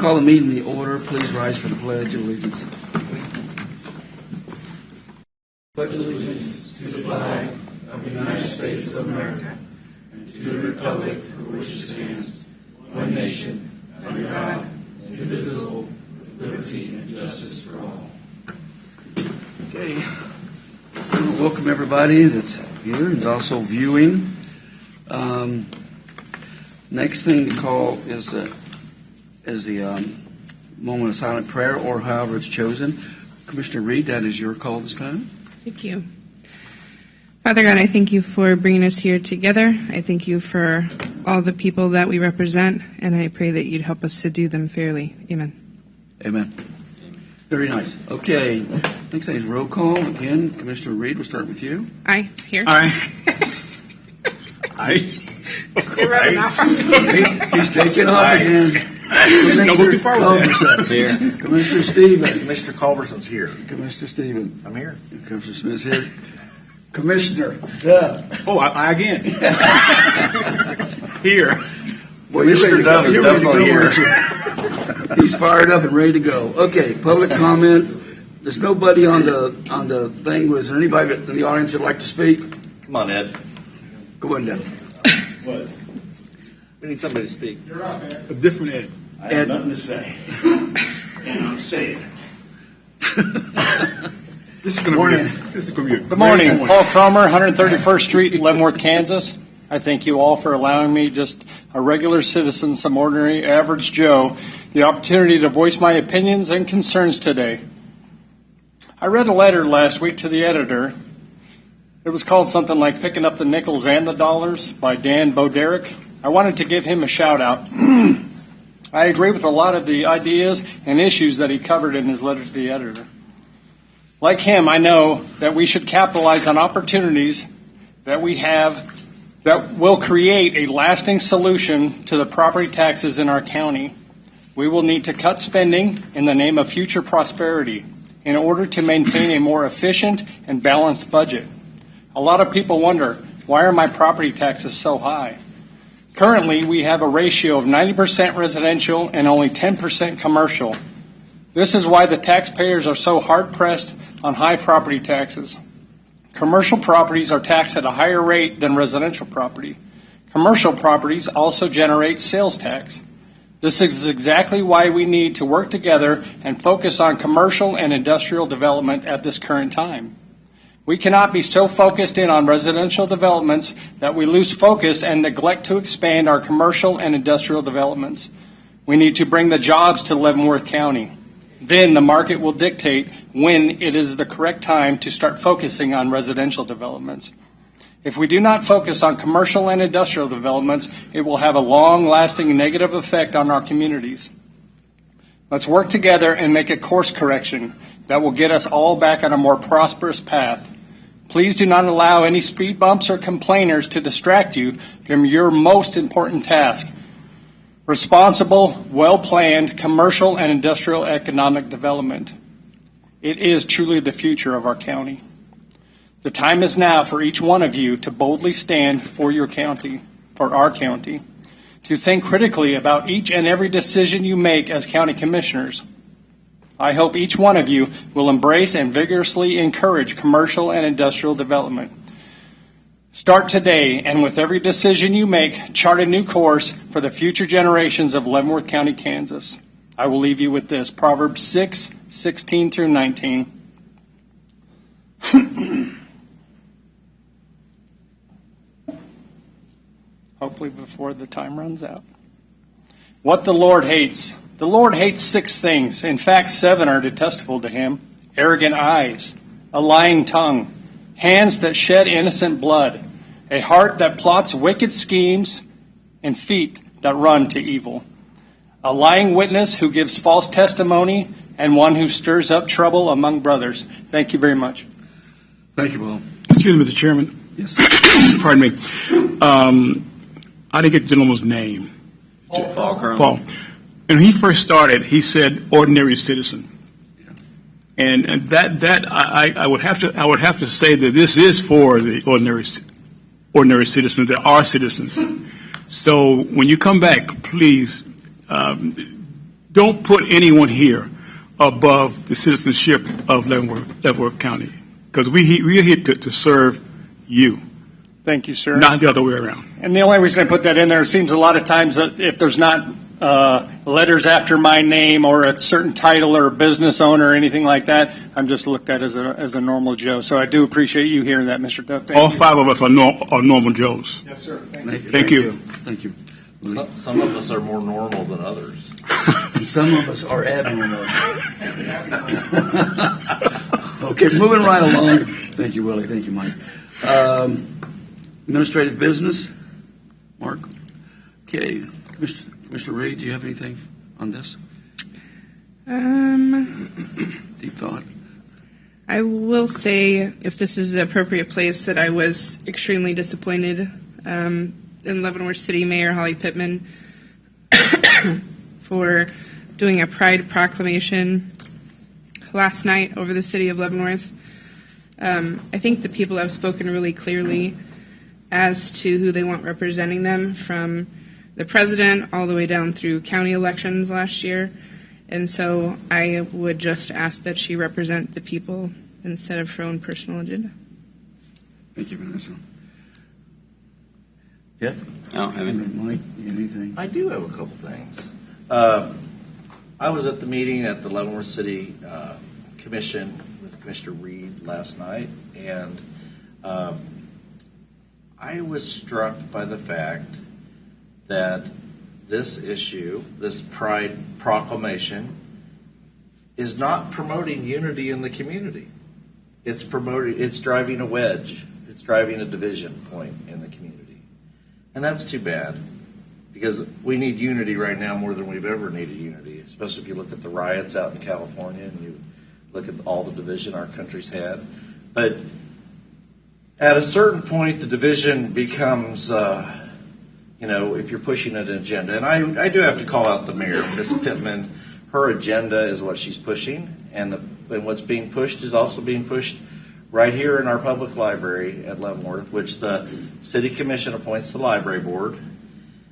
call the meeting to order. Please rise for the Pledge of Allegiance. Pledge of allegiance to the flag of the United States of America and to the republic for which it stands, one nation, under God, indivisible, with liberty and justice for all. Okay. Welcome everybody that's here and also viewing. Next thing to call is the moment of silent prayer, or however it's chosen. Commissioner Reed, that is your call this time. Thank you. Father God, I thank you for bringing us here together. I thank you for all the people that we represent, and I pray that you'd help us to do them fairly. Amen. Amen. Very nice. Okay. Next thing is roll call. Again, Commissioner Reed, we'll start with you. Aye. Here. Aye. Aye. You're rubbing off. He's taking off again. Don't go too far with that. Here. Commissioner Stevens. Mr. Culberson's here. Commissioner Stevens. I'm here. Commissioner Smith's here. Commissioner. Duh. Oh, I again. Here. Well, Mr. Dove is definitely here. He's fired up and ready to go. Okay, public comment. There's nobody on the thing. Was there anybody in the audience that'd like to speak? Come on, Ed. Go on down. What? We need somebody to speak. You're up, Ed. A different Ed. I have nothing to say. And I'm saying This is going to be a Good morning. Paul Cromer, 131st Street, Leavenworth, Kansas. I thank you all for allowing me, just a regular citizen, some ordinary average Joe, the opportunity to voice my opinions and concerns today. I read a letter last week to the editor. It was called something like Picking Up the Nickels and the Dollars by Dan Boderick. I wanted to give him a shout out. I agree with a lot of the ideas and issues that he covered in his letter to the editor. Like him, I know that we should capitalize on opportunities that we have that will create a lasting solution to the property taxes in our county. We will need to cut spending in the name of future prosperity in order to maintain a more efficient and balanced budget. A lot of people wonder, why are my property taxes so high? Currently, we have a ratio of 90% residential and only 10% commercial. This is why the taxpayers are so hard-pressed on high property taxes. Commercial properties are taxed at a higher rate than residential property. Commercial properties also generate sales tax. This is exactly why we need to work together and focus on commercial and industrial development at this current time. We cannot be so focused in on residential developments that we lose focus and neglect to expand our commercial and industrial developments. We need to bring the jobs to Leavenworth County. Then the market will dictate when it is the correct time to start focusing on residential developments. If we do not focus on commercial and industrial developments, it will have a long-lasting negative effect on our communities. Let's work together and make a course correction that will get us all back on a more prosperous path. Please do not allow any speed bumps or complainers to distract you from your most important task: responsible, well-planned commercial and industrial economic development. It is truly the future of our county. The time is now for each one of you to boldly stand for your county, for our county, to think critically about each and every decision you make as county commissioners. I hope each one of you will embrace and vigorously encourage commercial and industrial development. Start today, and with every decision you make, chart a new course for the future generations of Leavenworth County, Kansas. I will leave you with this, Proverbs 6:16 through 19. Hopefully before the time runs out. What the Lord hates. The Lord hates 6 things. In fact, 7 are detestable to him. Arrogant eyes, a lying tongue, hands that shed innocent blood, a heart that plots wicked schemes, and feet that run to evil. A lying witness who gives false testimony, and one who stirs up trouble among brothers. Thank you very much. Thank you, Paul. Excuse me, Mr. Chairman. Yes. Pardon me. I didn't get the gentleman's name. Paul Cromer. Paul. And when he first started, he said ordinary citizen. And that I would have to say that this is for the ordinary citizens that are citizens. So when you come back, please don't put anyone here above the citizenship of Leavenworth County, because we're here to serve you, Thank you, sir. not the other way around. And the only reason I put that in there, it seems a lot of times that if there's not letters after my name or a certain title or business owner or anything like that, I'm just looked at as a normal Joe. So I do appreciate you hearing that, Mr. Duff. Thank All you. 5 of us are normal Joes. Yes, sir. Thank you. Thank you. Some of us are more normal than others. And some of us are abnormal. Okay, moving right along. Thank you, Willie. Thank you, Mike. Administrative business, Mark. Okay, Commissioner Reed, do you have anything on this? Deep thought. I will say, if this is the appropriate place, that I was extremely disappointed in Leavenworth City Mayor Holly Pittman for doing a pride proclamation last night over the city of Leavenworth. I think the people have spoken really clearly as to who they want representing them, from the president all the way down through county elections last year. And so I would just ask that she represent the people instead of her own personal agenda. Thank you, Vanessa. Jeff? I don't have anything. Mike, you got anything? I do have a couple things. I was at the meeting at the Leavenworth City Commission with Commissioner Reed last night, and I was struck by the fact that this issue, this pride proclamation, is not promoting unity in the community. It's driving a wedge. It's driving a division point in the community. And that's too bad, because we need unity right now more than we've ever needed unity, especially if you look at the riots out in California and you look at all the division our country's had. But at a certain point, the division becomes, if you're pushing an agenda. And I do have to call out the mayor, Ms. Pittman. Her agenda is what she's pushing, and what's being pushed is also being pushed right here in our public library at Leavenworth, which the City Commission appoints the library board.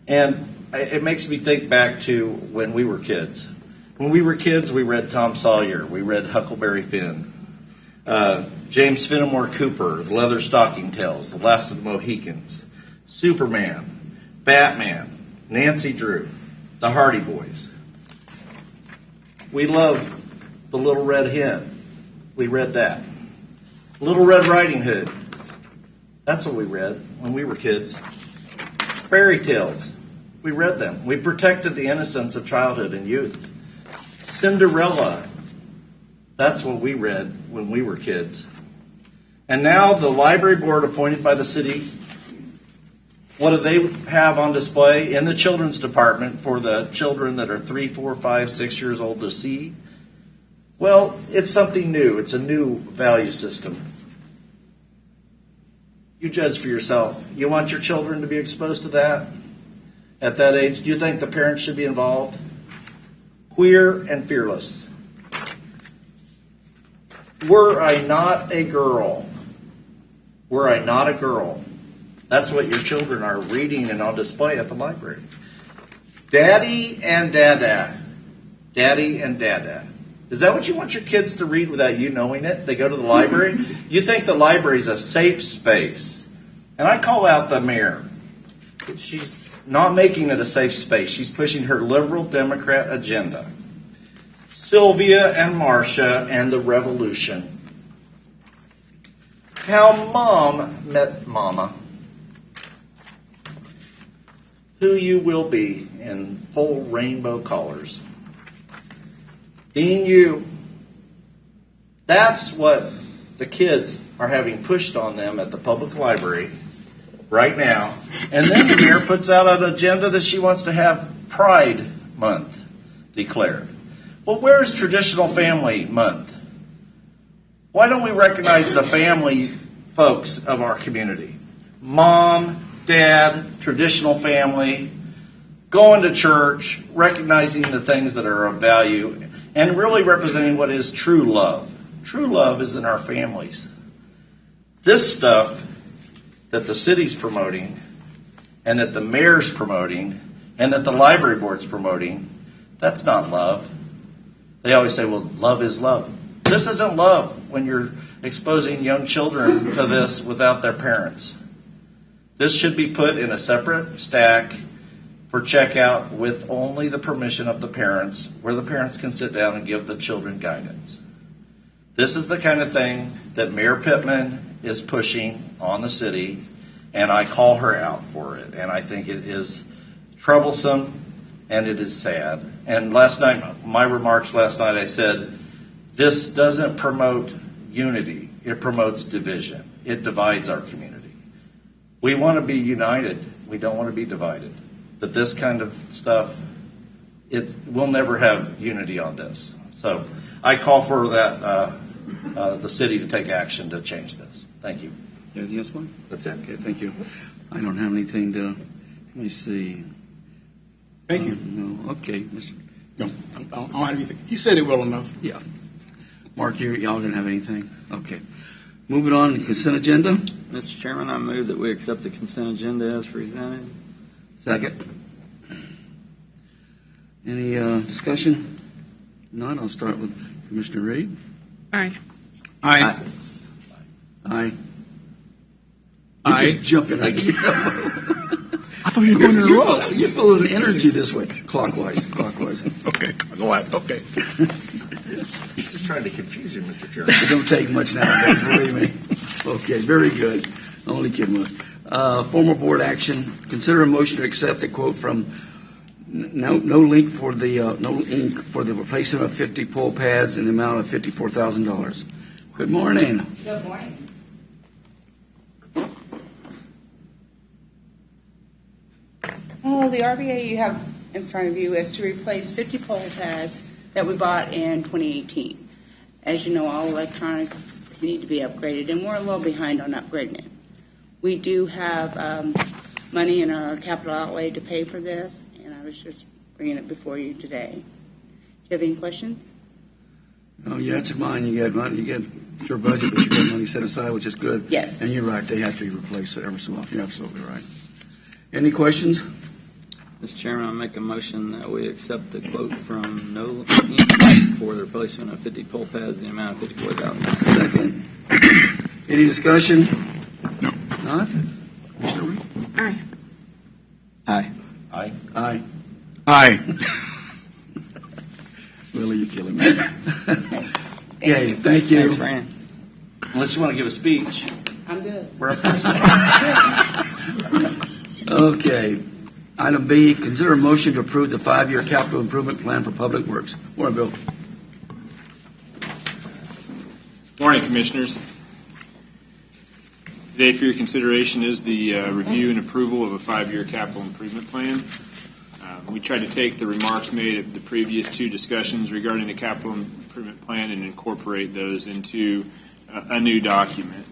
And it makes me think back to when we were kids. When we were kids, we read Tom Sawyer. We read Huckleberry Finn. James Fenimore Cooper, The Leather Stocking Tales, The Last of the Mohicans, Superman, Batman, Nancy Drew, The Hardy Boys. We loved The Little Red Hen. We read that. Little Red Riding Hood. That's what we read when we were kids. Fairy tales. We read them. We protected the innocence of childhood and youth. Cinderella. That's what we read when we were kids. And now the library board appointed by the city, what do they have on display in the children's department for the children that are 3, 4, 5, 6 years old to see? Well, it's something new. It's a new value system. You judge for yourself. You want your children to be exposed to that at that age? Do you think the parents should be involved? Queer and fearless. Were I not a girl, that's what your children are reading and on display at the library. Daddy and Dada. Daddy and Dada. Is that what you want your kids to read without you knowing it? They go to the library? You think the library is a safe space. And I call out the mayor. She's not making it a safe space. She's pushing her liberal Democrat agenda. Sylvia and Marcia and the revolution. How Mom met Mama. Who you will be in full rainbow colors. Being you. That's what the kids are having pushed on them at the public library right now. And then the mayor puts out an agenda that she wants to have Pride Month declared. Well, where's Traditional Family Month? Why don't we recognize the family folks of our community? Mom, Dad, traditional family, going to church, recognizing the things that are of value, and really representing what is true love. True love is in our families. This stuff that the city's promoting, and that the mayor's promoting, and that the library board's promoting, That's not love. They always say, well, love is love. This isn't love when you're exposing young children to this without their parents. This should be put in a separate stack for checkout with only the permission of the parents, where the parents can sit down and give the children guidance. This is the kind of thing that Mayor Pittman is pushing on the city, and I call her out for it. And I think it is troublesome and it is sad. And last night, my remarks last night, I said, this doesn't promote unity. It promotes division. It divides our community. We want to be united. We don't want to be divided. But this kind of stuff, we'll never have unity on this. So I call for that the city to take action to change this. Thank you. Anything else, Mike? That's it. Okay, thank you. I don't have anything to, let me see. Thank you. No, okay, Mr. No, I don't have anything. He said it well enough. Yeah. Mark, y'all didn't have anything? Okay. Moving on to consent agenda. Mr. Chairman, I move that we accept the consent agenda as presented. Second. Any discussion? None. I'll start with Commissioner Reed. Aye. Aye. Aye. Aye. You're just jumping. I thought you were going in a row. You're full of energy this way. Clockwise. Okay. Go ahead. Okay. Just trying to confuse you, Mr. Chairman. It don't take much nowadays, believe me. Okay, very good. Only kidding. Formal board action. Consider a motion to accept the quote from No Link for the No Ink for the replacement of 50 pole pads in the amount of $54,000. Good morning. Good morning. Well, the RVA you have in front of you is to replace 50 pole pads that we bought in 2018. As you know, all electronics need to be upgraded, and we're a little behind on upgrading it. We do have money in our capital outlay to pay for this, and I was just bringing it before you today. Do you have any questions? Oh, you answered mine. You got money. You get your budget, but you got money set aside, which is good. Yes. And you're right. They have to be replaced every so often. You're absolutely right. Any questions? Mr. Chairman, I make a motion that we accept the quote from No Ink for the replacement of 50 pole pads in the amount of $54,000. Second. Any discussion? No. Not? Commissioner Reed? Aye. Aye. Aye. Aye. Aye. Willie, you're killing me. Okay, thank you. Thanks, Fran. Unless you want to give a speech. I'm good. We're up first. Okay. Item B, consider a motion to approve the 5-year capital improvement plan for public works. Morning, Bill. Morning, Commissioners. Today for your consideration is the review and approval of a 5-year capital improvement plan. We tried to take the remarks made at the previous two discussions regarding the capital improvement plan and incorporate those into a new document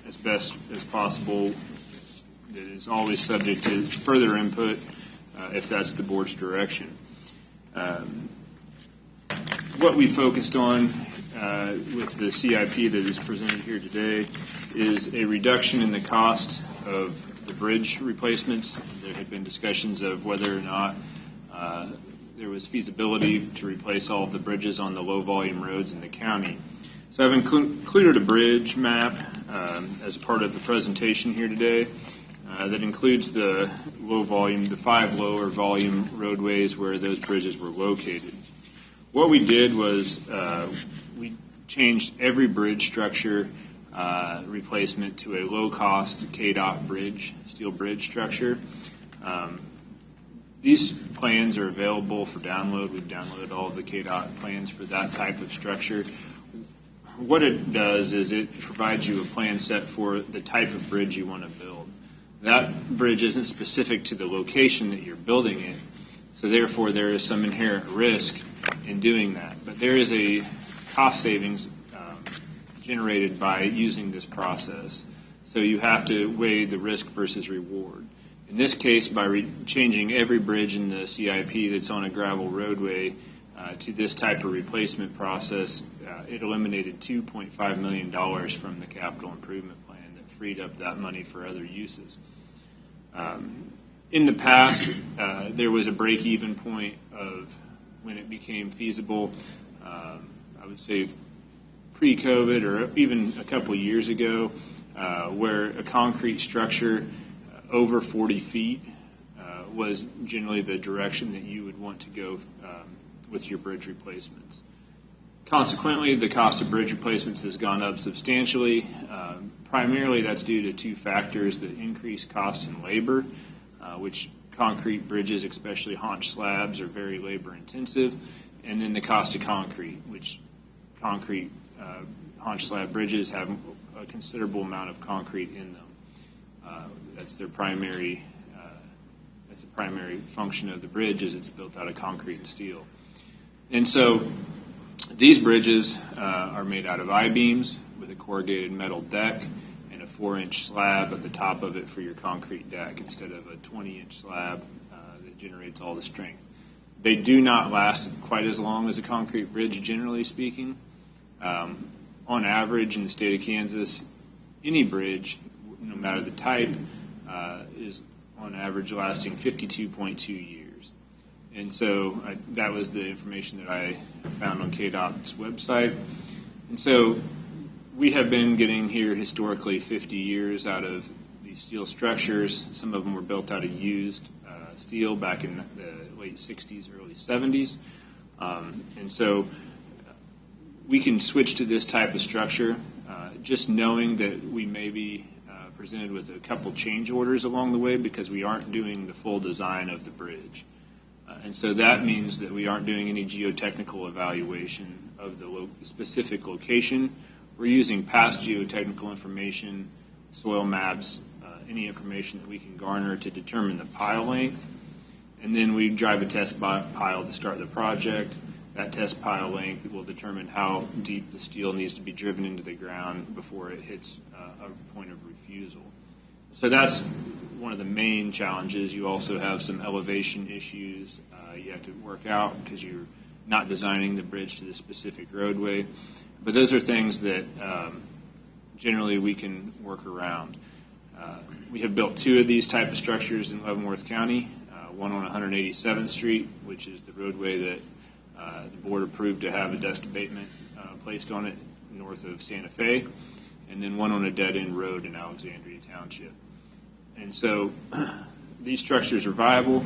as best as possible. That is always subject to further input if that's the board's direction. What we focused on with the CIP that is presented here today is a reduction in the cost of the bridge replacements. There had been discussions of whether or not there was feasibility to replace all of the bridges on the low-volume roads in the county. So I've included a bridge map as part of the presentation here today. That includes the 5 lower volume roadways where those bridges were located. What we did was we changed every bridge structure replacement to a low-cost KDOT bridge, steel bridge structure. These plans are available for download. We've downloaded all of the KDOT plans for that type of structure. What it does is it provides you a plan set for the type of bridge you want to build. That bridge isn't specific to the location that you're building it, so therefore there is some inherent risk in doing that. But there is a cost savings generated by using this process. So you have to weigh the risk versus reward. In this case, by changing every bridge in the CIP that's on a gravel roadway to this type of replacement process, it eliminated $2.5 million from the capital improvement plan that freed up that money for other uses. In the past, there was a break-even point of when it became feasible, I would say pre-COVID or even a couple years ago, where a concrete structure over 40 feet was generally the direction that you would want to go with your bridge replacements. Consequently, the cost of bridge replacements has gone up substantially. Primarily, that's due to two factors: the increased cost in labor, which concrete bridges, especially haunch slabs, are very labor intensive, and then the cost of concrete, which concrete haunch slab bridges have a considerable amount of concrete in them. That's their primary. That's the primary function of the bridge, is it's built out of concrete and steel. And so these bridges are made out of I-beams with a corrugated metal deck and a 4-inch slab at the top of it for your concrete deck instead of a 20-inch slab that generates all the strength. They do not last quite as long as a concrete bridge, generally speaking. On average, in the state of Kansas, any bridge, no matter the type, is on average lasting 52.2 years. And so that was the information that I found on KDOT's website. And so we have been getting here historically 50 years out of these steel structures. Some of them were built out of used steel back in the late 60s, early 70s. And so we can switch to this type of structure just knowing that we may be presented with a couple change orders along the way because we aren't doing the full design of the bridge. And so that means that we aren't doing any geotechnical evaluation of the specific location. We're using past geotechnical information, soil maps, any information that we can garner to determine the pile length. And then we drive a test pile to start the project. That test pile length will determine how deep the steel needs to be driven into the ground before it hits a point of refusal. So that's one of the main challenges. You also have some elevation issues you have to work out because you're not designing the bridge to the specific roadway. But those are things that generally we can work around. We have built two of these type of structures in Leavenworth County, one on 187th Street, which is the roadway that the board approved to have a dust abatement placed on it north of Santa Fe, and then one on a dead-end road in Alexandria Township. And so these structures are viable.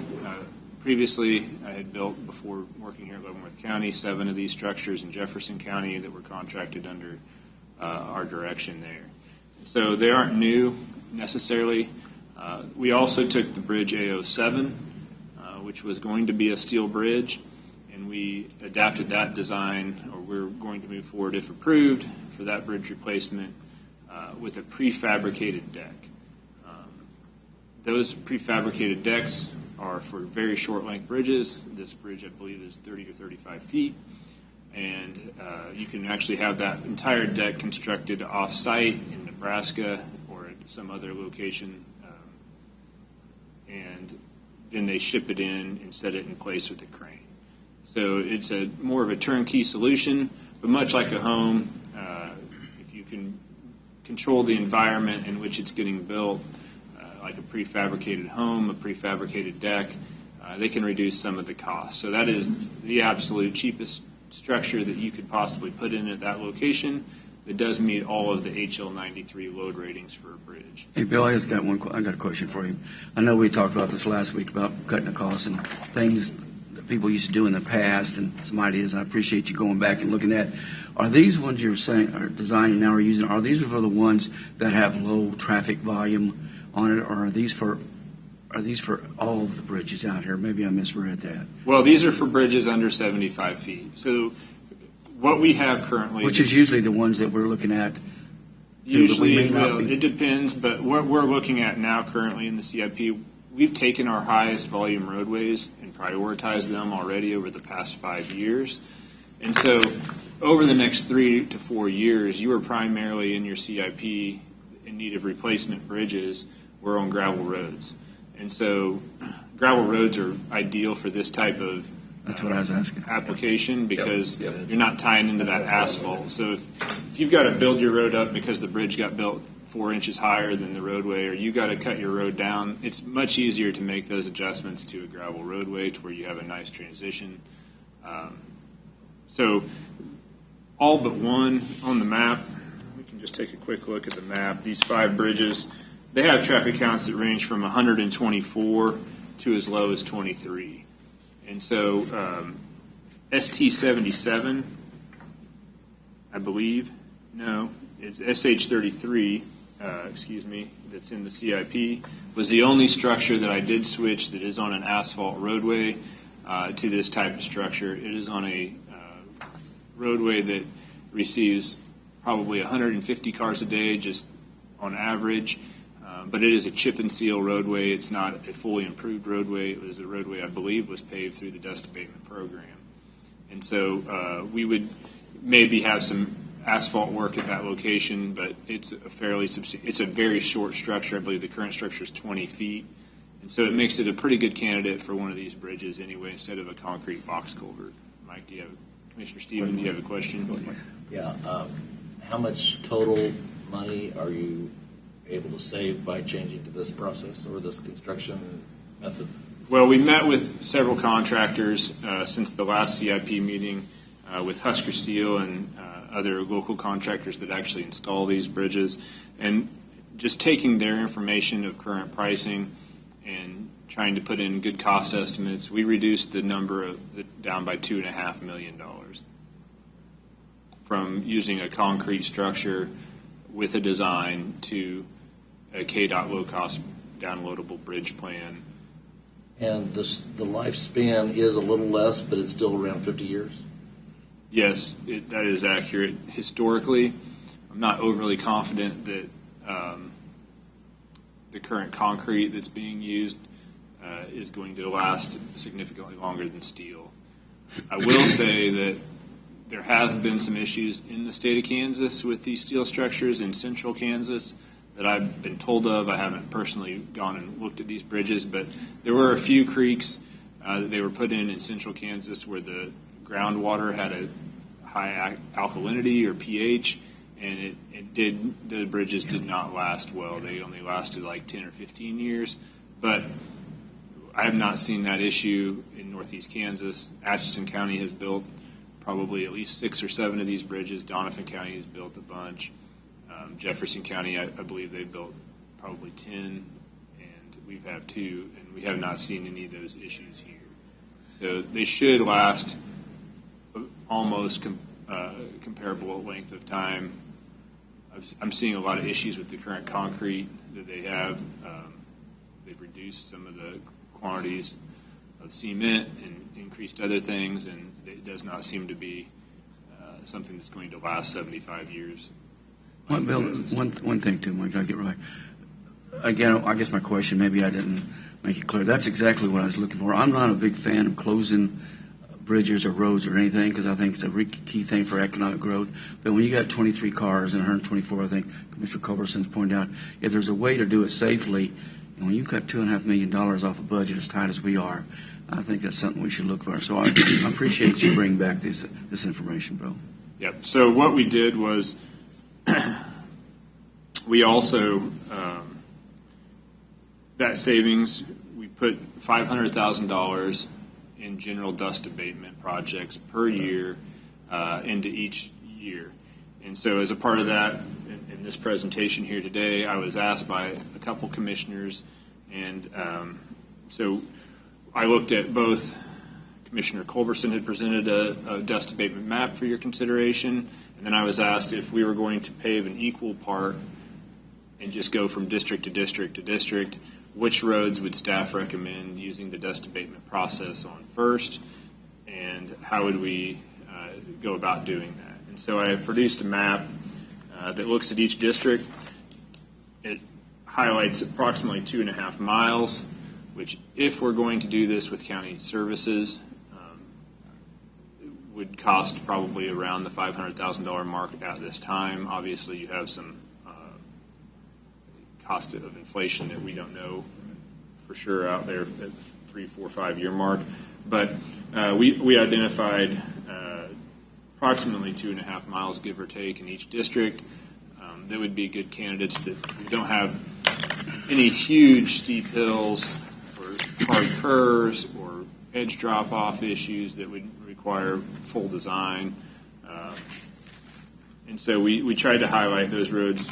Previously, I had built, before working here at Leavenworth County, 7 of these structures in Jefferson County that were contracted under our direction there. So they aren't new necessarily. We also took the Bridge A07, which was going to be a steel bridge, and we adapted that design, or we're going to move forward, if approved, for that bridge replacement with a prefabricated deck. Those prefabricated decks are for very short length bridges. This bridge, I believe, is 30 or 35 feet. And you can actually have that entire deck constructed off-site in Nebraska or at some other location. And then they ship it in and set it in place with a crane. So it's more of a turnkey solution, but much like a home, if you can control the environment in which it's getting built, like a prefabricated home, a prefabricated deck, they can reduce some of the cost. So that is the absolute cheapest structure that you could possibly put in at that location. It does meet all of the HL93 load ratings for a bridge. Hey, Bill, I got a question for you. I know we talked about this last week about cutting the costs and things that people used to do in the past, and some ideas I appreciate you going back and looking at. Are these ones you're saying are designing now or using, are these for the ones that have low traffic volume on it, or are these for all of the bridges out here? Maybe I misread that. Well, these are for bridges under 75 feet. So what we have currently, which is usually the ones that we're looking at. Usually, it depends, but what we're looking at now currently in the CIP, we've taken our highest volume roadways and prioritized them already over the past 5 years. And so over the next 3 to 4 years, you are primarily in your CIP in need of replacement bridges. We're on gravel roads. And so gravel roads are ideal for this type of That's what I was asking. application because you're not tying into that asphalt. So if you've got to build your road up because the bridge got built 4 inches higher than the roadway, or you got to cut your road down, it's much easier to make those adjustments to a gravel roadway to where you have a nice transition. So all but one on the map, we can just take a quick look at the map. These 5 bridges, they have traffic counts that range from 124 to as low as 23. And so ST77, I believe, no, it's SH33, that's in the CIP, was the only structure that I did switch that is on an asphalt roadway to this type of structure. It is on a roadway that receives probably 150 cars a day, just on average. But it is a chip and seal roadway. It's not a fully improved roadway. It was a roadway, I believe, was paved through the dust abatement program. And so we would maybe have some asphalt work at that location, but it's it's a very short structure. I believe the current structure is 20 feet. And so it makes it a pretty good candidate for one of these bridges anyway, instead of a concrete box culvert. Mike, Commissioner Stephen, do you have a question? Yeah. How much total money are you able to save by changing to this process or this construction method? Well, we met with several contractors since the last CIP meeting with Husker Steel and other local contractors that actually install these bridges, and just taking their information of current pricing and trying to put in good cost estimates, we reduced the number down by $2.5 million from using a concrete structure with a design to a KDOT low-cost downloadable bridge plan. And the lifespan is a little less, but it's still around 50 years? Yes, that is accurate. Historically, I'm not overly confident that the current concrete that's being used is going to last significantly longer than steel. I will say that there has been some issues in the state of Kansas with these steel structures in central Kansas that I've been told of. I haven't personally gone and looked at these bridges, but there were a few creeks that they were put in central Kansas where the groundwater had a high alkalinity or pH, and the bridges did not last well. They only lasted like 10 or 15 years, but I have not seen that issue in northeast Kansas. Atchison County has built probably at least 6 or 7 of these bridges. Donovan County has built a bunch. Jefferson County, I believe they built probably 10, and we've had 2, and we have not seen any of those issues here. So they should last almost comparable length of time. I'm seeing a lot of issues with the current concrete that they have. They've reduced some of the quantities of cement and increased other things, and it does not seem to be something that's going to last 75 years. One thing too, Mike, I get right. Again, I guess my question, maybe I didn't make it clear. That's exactly what I was looking for. I'm not a big fan of closing bridges or roads or anything because I think it's a key thing for economic growth. But when you got 23 cars and 124, I think Commissioner Culberson's pointed out, if there's a way to do it safely, and when you cut $2.5 million off a budget as tight as we are, I think that's something we should look for. So I appreciate you bringing back this information, Bill. Yep. So what we did was we also, that savings, we put $500,000 in general dust abatement projects per year into each year. And so as a part of that, in this presentation here today, I was asked by a couple commissioners, and so I looked at both. Commissioner Culberson had presented a dust abatement map for your consideration, and then I was asked if we were going to pave an equal part and just go from district to district to district, which roads would staff recommend using the dust abatement process on first, and how would we go about doing that. And so I produced a map that looks at each district. It highlights approximately 2.5 miles, which if we're going to do this with county services, would cost probably around the $500,000 mark at this time. Obviously, you have some cost of inflation that we don't know for sure out there at 3, 4, 5 year mark. But we identified approximately 2.5 miles, give or take, in each district. That would be good candidates that we don't have any huge steep hills or hard curves or edge drop-off issues that would require full design. And so we tried to highlight those roads.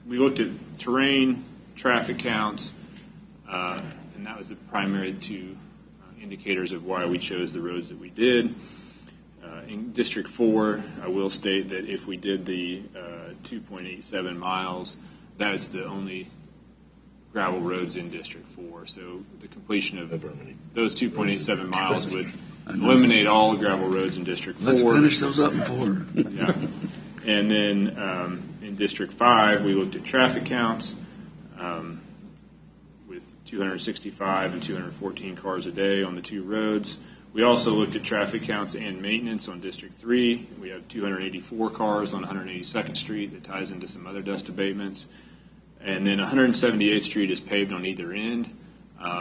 We looked at terrain, traffic counts, and that was the primary two indicators of why we chose the roads that we did. In District 4, I will state that if we did the 2.87 miles, that is the only gravel roads in District 4. So the completion of those 2.87 miles would eliminate all the gravel roads in District 4. Let's finish those up in 4. Yeah. And then in District 5, we looked at traffic counts with 265 and 214 cars a day on the two roads. We also looked at traffic counts and maintenance on District 3. We have 284 cars on 182nd Street that ties into some other dust abatements. And then 178th Street is paved on either end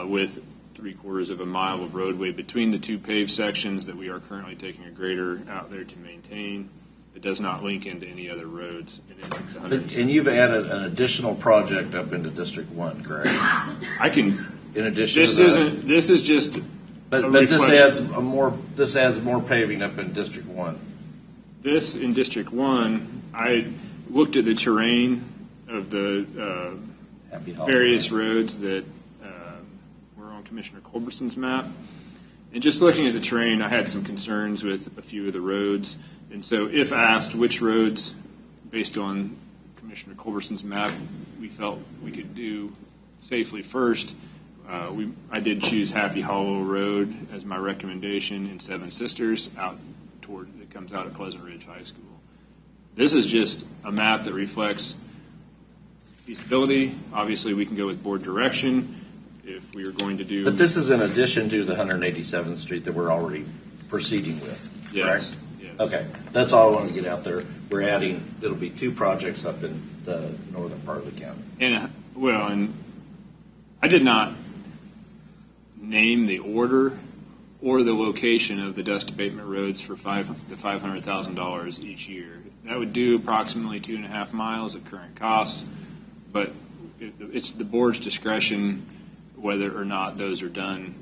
with 3/4 of a mile of roadway between the two paved sections that we are currently taking a grader out there to maintain. It does not link into any other roads. And you've added an additional project up into District 1, correct? I can. In addition This to that? isn't. This is just. But this adds more paving up in District 1. This in District 1, I looked at the terrain of the various roads that were on Commissioner Culberson's map. And just looking at the terrain, I had some concerns with a few of the roads. And so if asked which roads, based on Commissioner Culberson's map, we felt we could do safely first, I did choose Happy Hollow Road as my recommendation in Seven Sisters that comes out at Pleasant Ridge High School. This is just a map that reflects feasibility. Obviously, we can go with board direction if we are going to do. But this is in addition to the 187th Street that we're already proceeding with, yes, correct? yes. Okay, that's all I want to get out there. We're adding, it'll be 2 projects up in the northern part of the county. And I did not name the order or the location of the dust abatement roads for the $500,000 each year. That would do approximately 2.5 miles at current costs, but it's the board's discretion whether or not those are done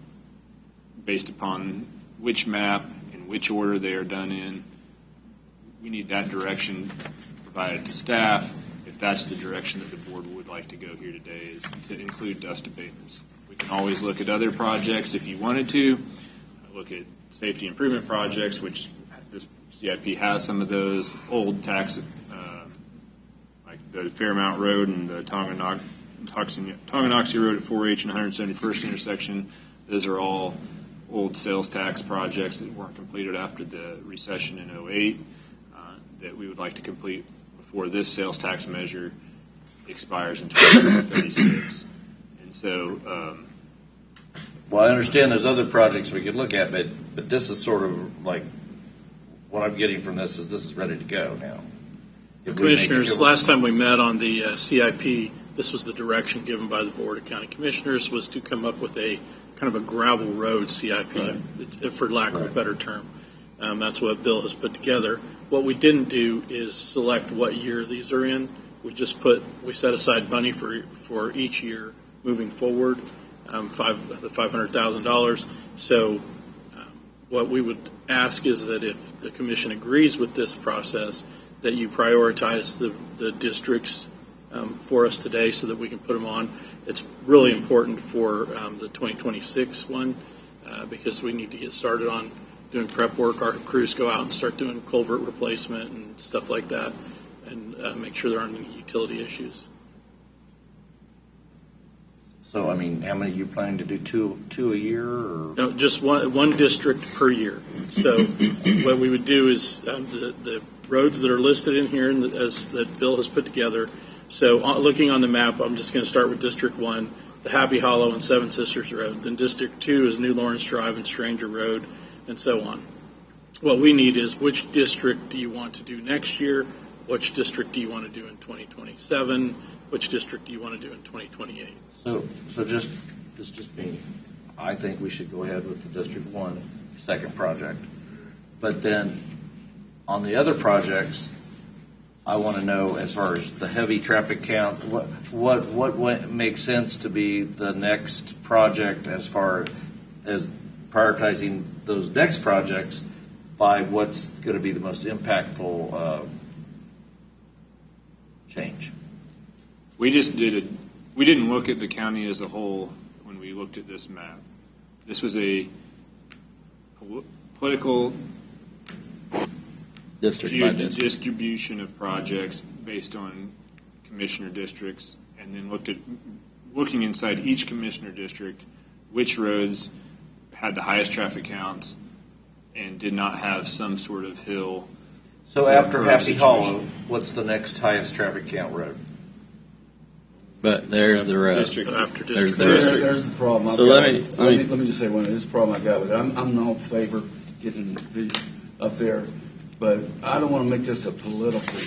based upon which map and which order they are done in. We need that direction provided to staff if that's the direction that the board would like to go here today, is to include dust abatements. We can always look at other projects if you wanted to. Look at safety improvement projects, which this CIP has some of those old tax, like the Fairmount Road and the Tonganoxie Road at 4H and 171st intersection. Those are all old sales tax projects that weren't completed after the recession in 2008 that we would like to complete before this sales tax measure expires in 2036. And so, well, I understand there's other projects we could look at, but this is sort of like, what I'm getting from this is ready to go now. Commissioners, last time we met on the CIP, this was the direction given by the Board of County Commissioners, was to come up with a kind of a gravel road CIP, right, for lack of a better term. That's what Bill has put together. What we didn't do is select what year these are in. We set aside money for each year moving forward, the $500,000. So what we would ask is that if the commission agrees with this process, that you prioritize the districts for us today so that we can put them on. It's really important for the 2026 one because we need to get started on doing prep work. Our crews go out and start doing culvert replacement and stuff like that, and make sure there aren't any utility issues. So, I mean, how many are you planning to do? Two a year? Or? No, just one district per year. So what we would do is the roads that are listed in here as that Bill has put together. So looking on the map, I'm just going to start with District 1, the Happy Hollow and Seven Sisters Road. Then District 2 is New Lawrence Drive and Stranger Road, and so on. What we need is which district do you want to do next year? Which district do you want to do in 2027? Which district do you want to do in 2028? So just me. I think we should go ahead with the District 1 second project. But then on the other projects, I want to know, as far as the heavy traffic count, what makes sense to be the next project as far as prioritizing those next projects by what's going to be the most impactful change. We didn't look at the county as a whole when we looked at this map. This was a political District by district. distribution of projects based on commissioner districts, and then looking inside each commissioner district, which roads had the highest traffic counts and did not have some sort of hill. So or after curve Happy situation. Hollow, what's the next highest traffic count road? But there's the road. District. After There's district. the road. There's the problem. I've So got let me- with- let me- let me just say one. This is the problem I got with it. I'm not in favor of getting vision up there, but I don't want to make this a political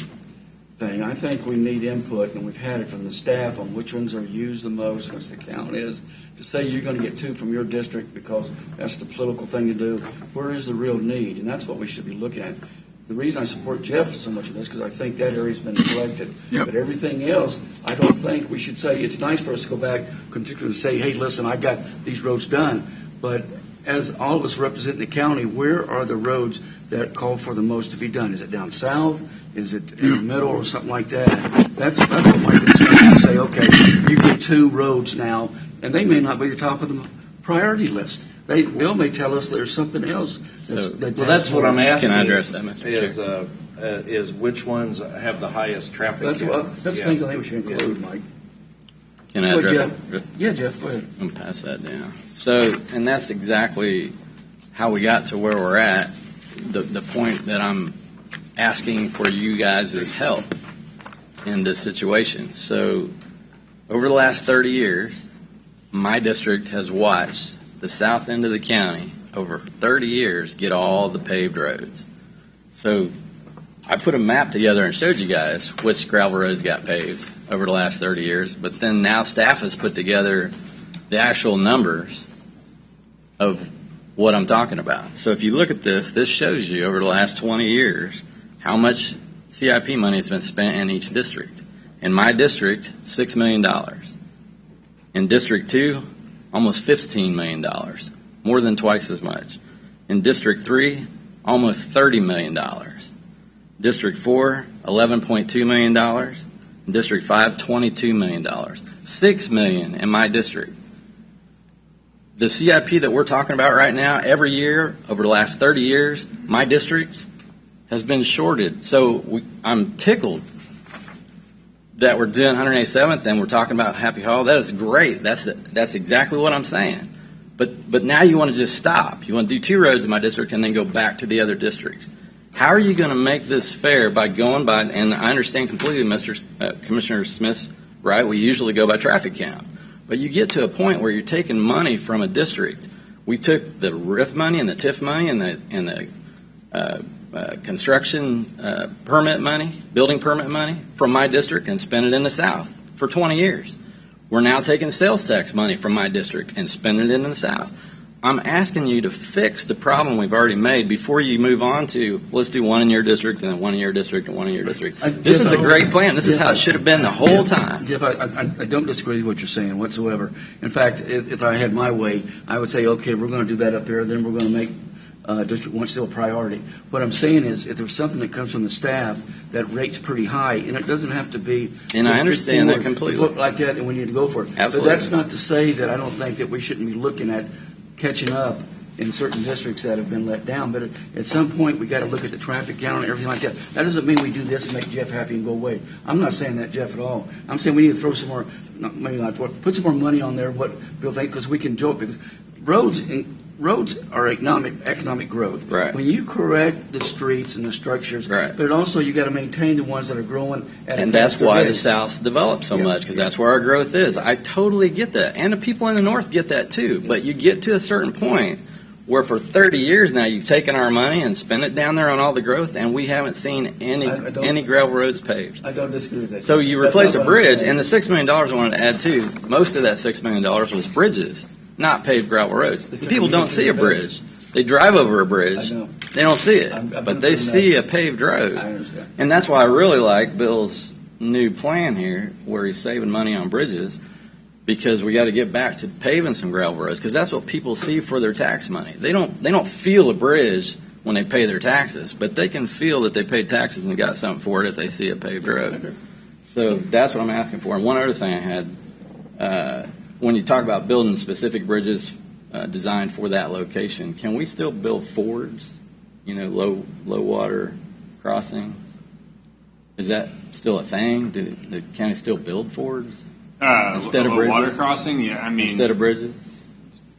thing. I think we need input, and we've had it from the staff on which ones are used the most, which the count is. To say you're going to get 2 from your district because that's the political thing to do, where is the real need? And that's what we should be looking at. The reason I support Jeff so much in this, because I think that area's been neglected. Yep. But everything else, I don't think we should say, it's nice for us to go back, particularly to say, hey, listen, I got these roads done. But as all of us represent the county, where are the roads that call for the most to be done? Is it down south? Is it in the middle or something like that? That's what my concern is, to say, okay, you get 2 roads now, and they may not be the top of the priority list. Bill may tell us there's something else. That's what I'm asking. Can I address that, Mr. Chair? Is which ones have the highest traffic That's count? that's Yeah. things I think we should include, Mike. Can I Go address ahead, it? Yeah, Jeff, go ahead. I'm gonna pass that down. So, and that's exactly how we got to where we're at. The point that I'm asking for you guys' help in this situation. So, over the last 30 years, my district has watched the south end of the county over 30 years get all the paved roads. So, I put a map together and showed you guys which gravel roads got paved over the last 30 years, but then now staff has put together the actual numbers of what I'm talking about. So if you look at this, this shows you over the last 20 years how much CIP money has been spent in each district. In my district, $6 million. In District 2, almost $15 million, more than twice as much. In District 3, almost $30 million. District 4, $11.2 million. In District 5, $22 million. $6 million in my district. The CIP that we're talking about right now, every year over the last 30 years, my district has been shorted. So I'm tickled that we're doing 187th and we're talking about Happy Hollow. That is great. That's exactly what I'm saying. But now you want to just stop. You want to do 2 roads in my district and then go back to the other districts. How are you going to make this fair by going by, and I understand completely Commissioner Smith's right, we usually go by traffic count. But you get to a point where you're taking money from a district. We took the RIF money and the TIF money and the construction permit money, building permit money from my district and spent it in the South for 20 years. We're now taking sales tax money from my district and spending it in the South. I'm asking you to fix the problem we've already made before you move on to, let's do 1 in your district and then 1 in your district and 1 in your district. This is a great plan. This is how it should have been the whole time. Jeff, I don't disagree with what you're saying whatsoever. In fact, if I had my way, I would say, okay, we're going to do that up there, then we're going to make District 1 still a priority. What I'm saying is, if there's something that comes from the staff that rates pretty high, and it doesn't have to be... And I understand that completely. Like that, and we need to go for it. Absolutely. But that's not to say that I don't think that we shouldn't be looking at catching up in certain districts that have been let down. But at some point, we got to look at the traffic count and everything like that. That doesn't mean we do this and make Jeff happy and go away. I'm not saying that, Jeff, at all. I'm saying we need to throw some more, put some more money on there, what people think, because we can joke. Because roads are economic growth. Right. When you correct the streets and the structures, right. But also you got to maintain the ones that are growing at a And that's faster why rate. the South's developed so much, because that's where our growth is. I totally get that. And the people in the North get that too. But you get to a certain point where for 30 years now you've taken our money and spent it down there on all the growth, and we haven't seen any gravel roads paved. I don't disagree with that. So you That's replace not a what I'm bridge, saying. and the $6 million I wanted to add too, most of that $6 million was bridges, not paved gravel roads. People don't see a bridge. They drive over a bridge. I know. They don't see it, I've but been they through see that. a paved road. I understand. And that's why I really like Bill's new plan here, where he's saving money on bridges. because we got to get back to paving some gravel roads, because that's what people see for their tax money. They don't feel a bridge when they pay their taxes, but they can feel that they paid taxes and got something for it if they see a paved road. So that's what I'm asking for. And one other thing I had, when you talk about building specific bridges designed for that location, can we still build fords, low water crossing? Is that still a thing? Do the county still build fords? Instead of bridges? Water crossing? Yeah, I mean. Instead of bridges?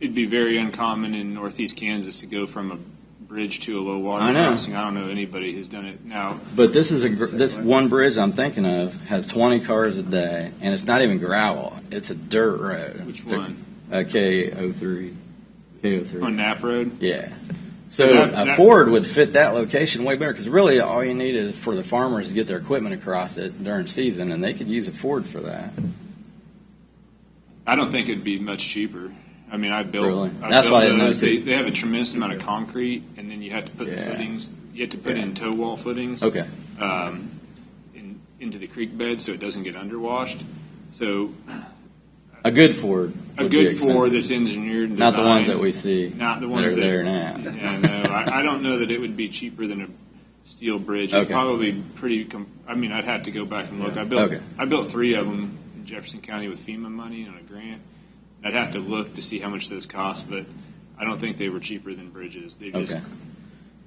It'd be very uncommon in northeast Kansas to go from a bridge to a low water crossing. I don't know anybody who's done it now. But this is this one bridge I'm thinking of has 20 cars a day, and it's not even gravel. It's a dirt road. Which one? K03. On Knapp Road? Yeah. So a Ford would fit that location way better, because really all you need is for the farmers to get their equipment across it during season, and they could use a Ford for that. I don't think it'd be much cheaper. I mean, I built. Really? That's why I didn't know. They have a tremendous amount of concrete, and then you have to put the footings. You have to put in toe wall footings. Okay. Into the creek bed so it doesn't get underwashed. So. A good Ford. A good Ford that's engineered and designed. Not the ones that we see. Not the ones that are there now. Yeah, no, I don't know that it would be cheaper than a steel bridge. It'd probably pretty. I'd have to go back and look. I built 3 of them in Jefferson County with FEMA money and a grant. I'd have to look to see how much those cost, but I don't think they were cheaper than bridges. They just. Okay.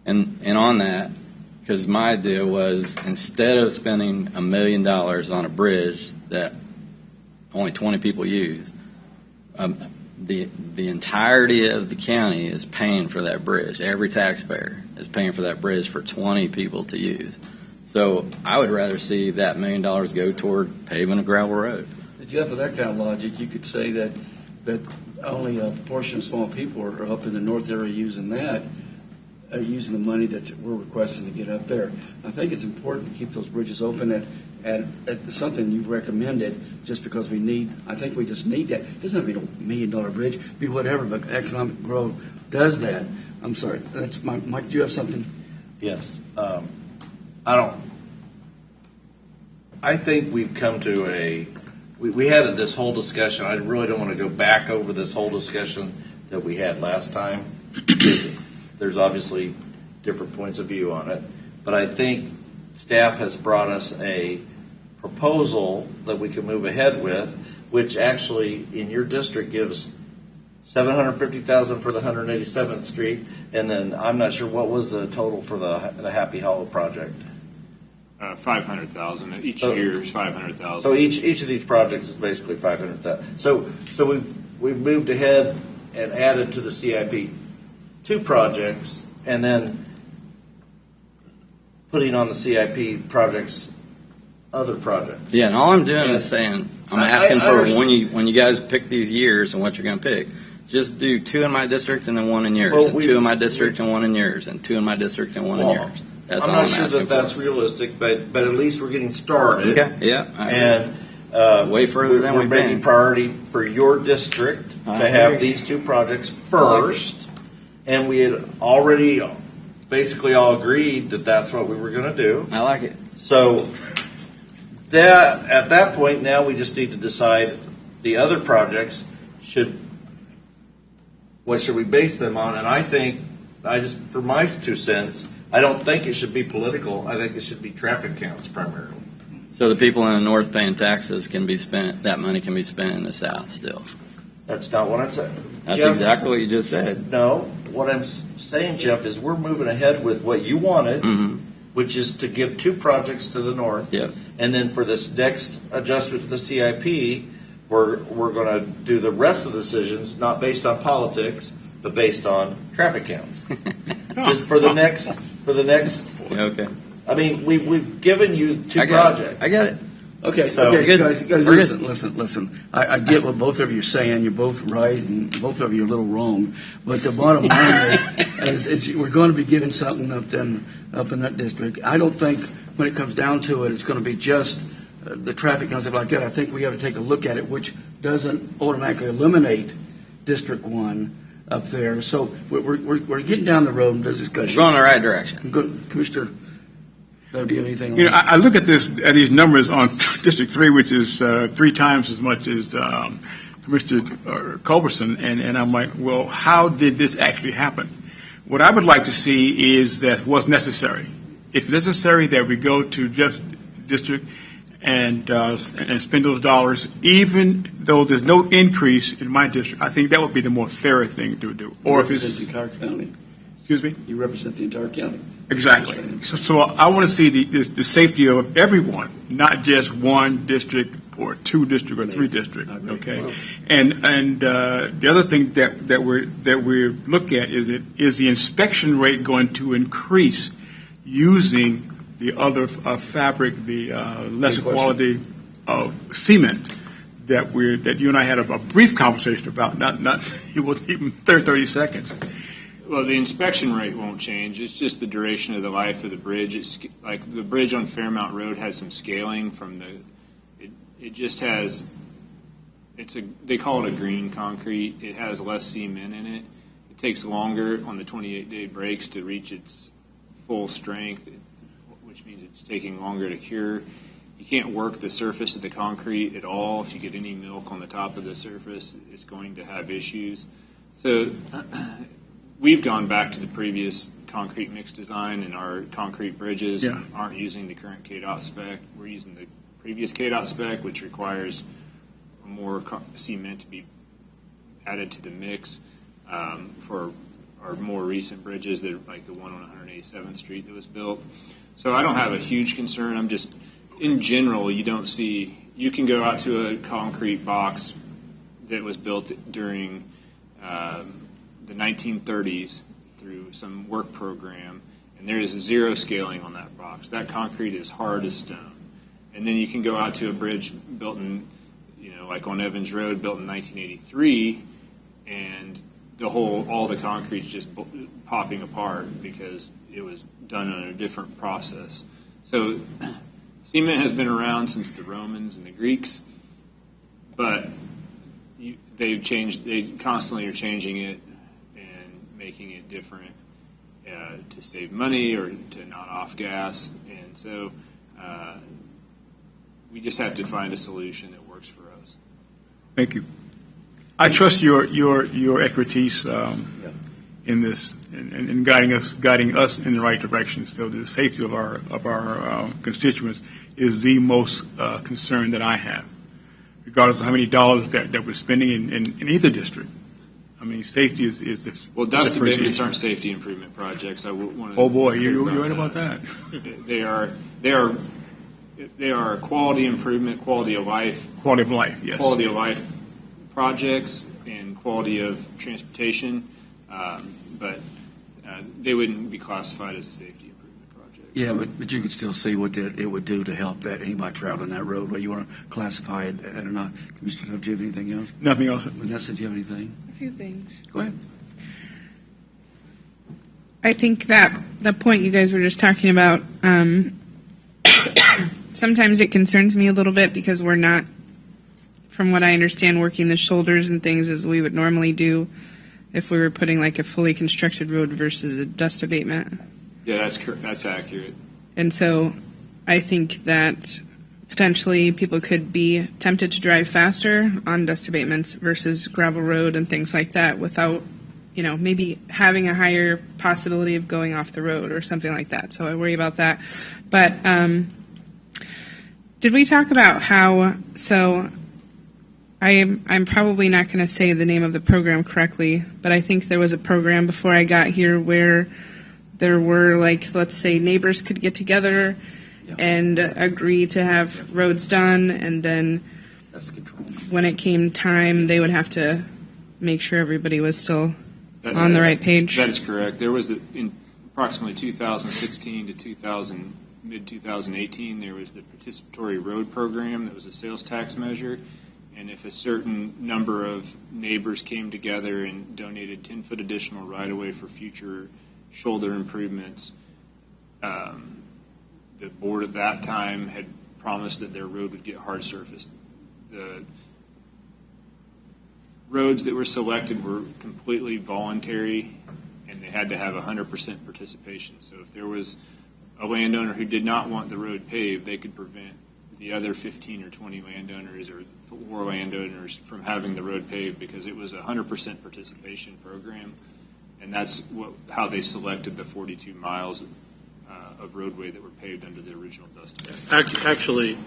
And on that, because my idea was, instead of spending $1 million on a bridge that only 20 people use, the entirety of the county is paying for that bridge. Every taxpayer is paying for that bridge for 20 people to use. So I would rather see that $1 million go toward paving a gravel road. Jeff, with that kind of logic, you could say that only a portion of small people are up in the north area using that, using the money that we're requesting to get up there. I think it's important to keep those bridges open at something you've recommended, just because I think we just need that. It doesn't have to be a $1 million bridge, be whatever, but economic growth does that. I'm sorry. That's Mike, do you have something? Yes. I think we've come to we had this whole discussion. I really don't want to go back over this whole discussion that we had last time. There's obviously different points of view on it. But I think staff has brought us a proposal that we can move ahead with, which actually in your district gives $750,000 for the 187th Street, and then I'm not sure what was the total for the Happy Hollow project. 500,000 each year is 500,000. So each of these projects is basically 500,000. So we've moved ahead and added to the CIP 2 projects, and then putting on the CIP projects other projects. Yeah, and all I'm doing is saying, I'm asking for when you guys pick these years and what you're going to pick, just do 2 in my district and then 1 in yours, and 2 in my district and 1 in yours, and 2 in my district and 1 in yours. That's I'm not sure that's realistic, but at least we're getting started. Okay, yeah. And way further than we've been. We're making priority for your district to have these 2 projects first, and we had already basically all agreed that that's what we were going to do. I like it. So at that point, now we just need to decide the other projects what should we base them on? And I think, for my 2 cents, I don't think it should be political. I think it should be traffic counts primarily. So the people in the north paying taxes that money can be spent in the south still. That's not what I'm saying. That's Jeff, exactly what you just said. No, what I'm saying, Jeff, is we're moving ahead with what you wanted, which is to give 2 projects to the north. Yep. And then for this next adjustment to the CIP, we're going to do the rest of the decisions, not based on politics, but based on traffic counts. Just for the next. Yeah, okay. I mean, we've given you 2 projects. I got it. Okay, So- okay, guys, listen. I get what both of you are saying. You're both right, and both of you are a little wrong. But the bottom line is we're going to be giving something up in that district. I don't think when it comes down to it, it's going to be just the traffic and stuff like that. I think we have to take a look at it, which doesn't automatically eliminate District 1 up there. So we're getting down the road in the discussion. We're going in the right direction. Good. Commissioner, do you have anything? I look at these numbers on District 3, which is 3 times as much as Mr. Culberson, and I'm like, well, how did this actually happen? What I would like to see is that what's necessary. If necessary, that we go to just district and spend those dollars, even though there's no increase in my district. I think that would be the more fairer thing to do. Or if it's the entire county. Excuse me? You represent the entire county. Exactly. So I want to see the safety of everyone, not just one district or two district or three district. Okay. And the other thing that we're looking at is the inspection rate going to increase using the other fabric, the lesser quality of cement that you and I had a brief conversation about. Not it wasn't even 30 seconds. Well, the inspection rate won't change. It's just the duration of the life of the bridge. It's like the bridge on Fairmount Road has some scaling from it just has, they call it a green concrete. It has less cement in it. It takes longer on the 28-day breaks to reach its full strength, which means it's taking longer to cure. You can't work the surface of the concrete at all. If you get any milk on the top of the surface, it's going to have issues. So we've gone back to the previous concrete mix design, and our concrete bridges aren't using the current KDOT spec. We're using the previous KDOT spec, which requires more cement to be added to the mix for our more recent bridges, that are like the one on 187th Street that was built. So I don't have a huge concern. I'm just, in general, you can go out to a concrete box that was built during the 1930s through some work program, and there is zero scaling on that box. That concrete is hard as stone. And then you can go out to a bridge built in, like on Evans Road, built in 1983, and all the concrete's just popping apart because it was done on a different process. So cement has been around since the Romans and the Greeks, but they constantly are changing it and making it different to save money or to not off gas. And so we just have to find a solution that works for us. Thank you. I trust your expertise in this and guiding us in the right direction. So the safety of our constituents is the most concern that I have, regardless of how many dollars that we're spending in either district. I mean, safety is the well, dust abatements aren't safety improvement projects. I want to. Oh boy, you're right about that. They are quality improvement, quality of life. Quality of life, yes. Quality of life projects and quality of transportation, but they wouldn't be classified as a safety improvement project. Yeah, but you can still see what it would do to help that anybody traveling that road, whether you want to classify it or not. Commissioner Huff, do you have anything else? Nothing else. Vanessa, do you have anything? A few things. Go ahead. I think that the point you guys were just talking about, sometimes it concerns me a little bit because we're not, from what I understand, working the shoulders and things as we would normally do if we were putting like a fully constructed road versus a dust abatement. Yeah, that's accurate. And so I think that potentially people could be tempted to drive faster on dust abatements versus gravel road and things like that without, maybe having a higher possibility of going off the road or something like that. So I worry about that. But did we talk about how, so I'm probably not going to say the name of the program correctly, but I think there was a program before I got here where there were, let's say neighbors could get together and agree to have roads done, and then when it came time, they would have to make sure everybody was still on the right page. That is correct. There was, in approximately 2016 to mid-2018, there was the participatory road program that was a sales tax measure. And if a certain number of neighbors came together and donated 10-foot additional right-of-way for future shoulder improvements, the board at that time had promised that their road would get hard surfaced. The roads that were selected were completely voluntary, and they had to have 100% participation. So if there was a landowner who did not want the road paved, they could prevent the other 15 or 20 landowners or poor landowners from having the road paved because it was a 100% participation program, and that's how they selected the 42 miles of roadway that were paved under the original dust. Actually,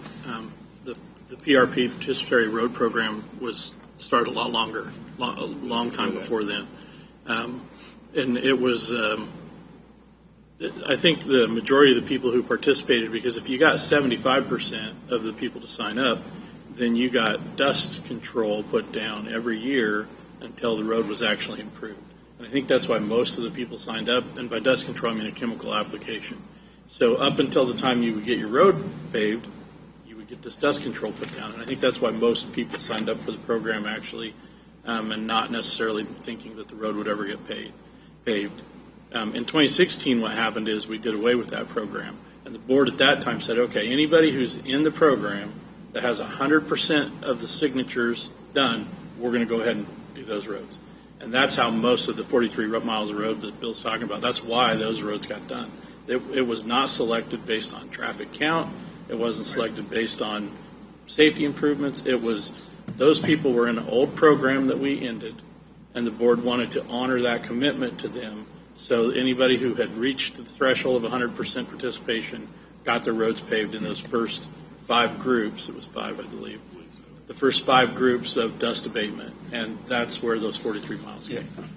the PRP, Participatory Road Program, was started a lot longer, a long time before then. And it was, I think the majority of the people who participated, because if you got 75% of the people to sign up, then you got dust control put down every year until the road was actually improved. And I think that's why most of the people signed up, and by dust control I mean a chemical application. So up until the time you would get your road paved, you would get this dust control put down. And I think that's why most people signed up for the program actually, and not necessarily thinking that the road would ever get paved. In 2016, what happened is we did away with that program. And the board at that time said, okay, anybody who's in the program that has 100% of the signatures done, we're going to go ahead and do those roads. And that's how most of the 43 miles of road that Bill's talking about, that's why those roads got done. It was not selected based on traffic count. It wasn't selected based on safety improvements. It was those people were in an old program that we ended, and the board wanted to honor that commitment to them. So anybody who had reached the threshold of 100% participation got their roads paved in those first 5 groups. It was 5, I believe. The first 5 groups of dust abatement, and that's where those 43 miles came from.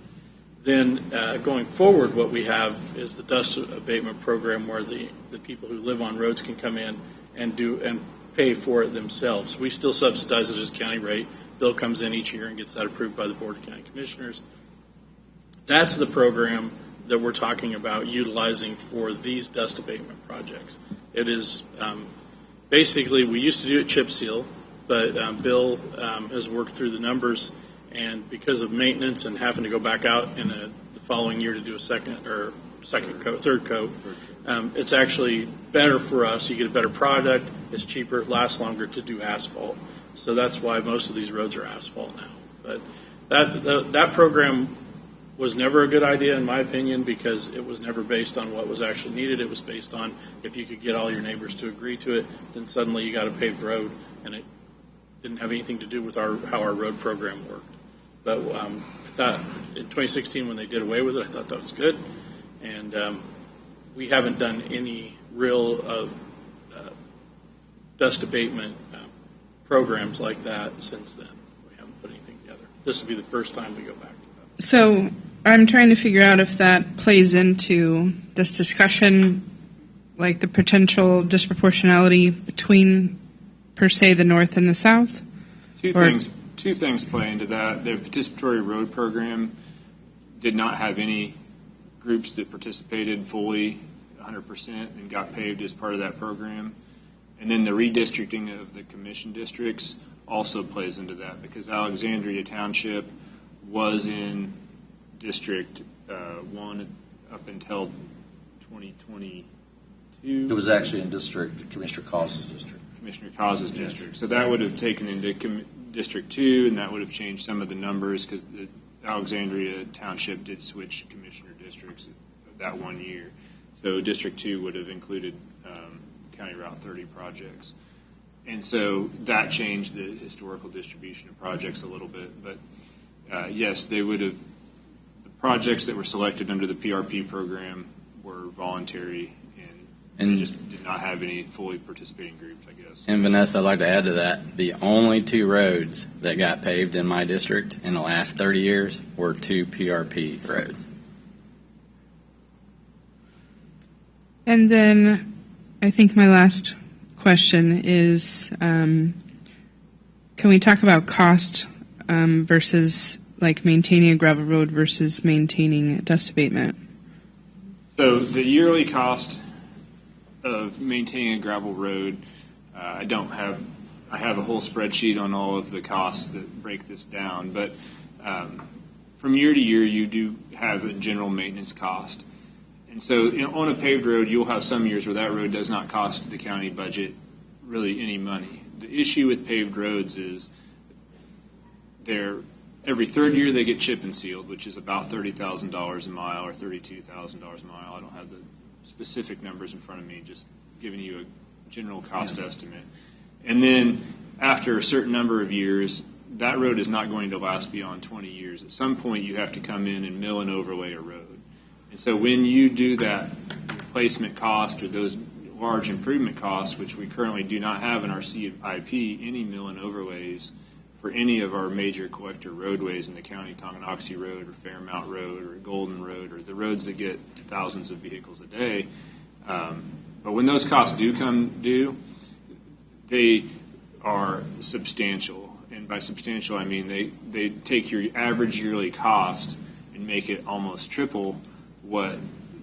Then going forward, what we have is the dust abatement program where the people who live on roads can come in and pay for it themselves. We still subsidize it as county rate. Bill comes in each year and gets that approved by the Board of County Commissioners. That's the program that we're talking about utilizing for these dust abatement projects. It is basically, we used to do it chip seal, but Bill has worked through the numbers, and because of maintenance and having to go back out in the following year to do a third coat, it's actually better for us. You get a better product, it's cheaper, lasts longer to do asphalt. So that's why most of these roads are asphalt now. But that program was never a good idea in my opinion because it was never based on what was actually needed. It was based on if you could get all your neighbors to agree to it, then suddenly you got a paved road, and it didn't have anything to do with how our road program worked. But I thought in 2016 when they did away with it, I thought that was good. And we haven't done any real dust abatement programs like that since then. We haven't put anything together. This will be the first time we go back to that. So I'm trying to figure out if that plays into this discussion, like the potential disproportionality between, per se, the North and the South? Two things play into that. The participatory road program did not have any groups that participated fully 100% and got paved as part of that program. And then the redistricting of the commission districts also plays into that because Alexandria Township was in District 1 up until 2022. It was actually in Commissioner Cause's district. Commissioner Cause's district. So that would have taken into District 2, and that would have changed some of the numbers because the Alexandria Township did switch commissioner districts that 1 year. So District 2 would have included County Route 30 projects. And so that changed the historical distribution of projects a little bit. But yes, they would have, the projects that were selected under the PRP program were voluntary and just did not have any fully participating groups, I guess. And Vanessa, I'd like to add to that, the only 2 roads that got paved in my district in the last 30 years were 2 PRP roads. And then I think my last question is, can we talk about cost versus like maintaining a gravel road versus maintaining dust abatement? So the yearly cost of maintaining a gravel road, I have a whole spreadsheet on all of the costs that break this down, but from year to year you do have a general maintenance cost. And so on a paved road, you'll have some years where that road does not cost the county budget really any money. The issue with paved roads is every third year they get chip and sealed, which is about $30,000 a mile or $32,000 a mile. I don't have the specific numbers in front of me, just giving you a general cost estimate. And then after a certain number of years, that road is not going to last beyond 20 years. At some point, you have to come in and mill and overlay a road. And so when you do that replacement cost or those large improvement costs, which we currently do not have in our CIP, any mill and overlays for any of our major collector roadways in the county, Tonganoxie Road or Fairmount Road or Golden Road, or the roads that get thousands of vehicles a day. But when those costs do come due, they are substantial. And by substantial, I mean they take your average yearly cost and make it almost triple what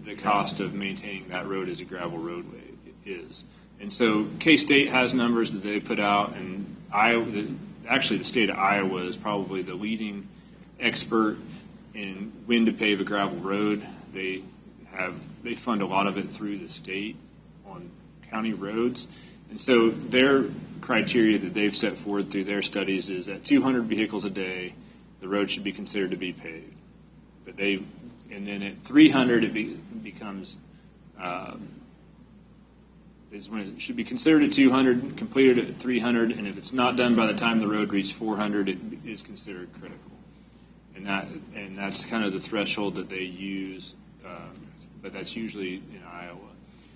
the cost of maintaining that road as a gravel roadway is. And so K-State has numbers that they put out, and actually the state of Iowa is probably the leading expert in when to pave a gravel road. They fund a lot of it through the state on county roads. And so their criteria that they've set forward through their studies is at 200 vehicles a day, the road should be considered to be paved. And then at 300, it becomes is when it should be considered at 200, completed at 300, and if it's not done by the time the road reaches 400, it is considered critical. And that's kind of the threshold that they use, but that's usually in Iowa.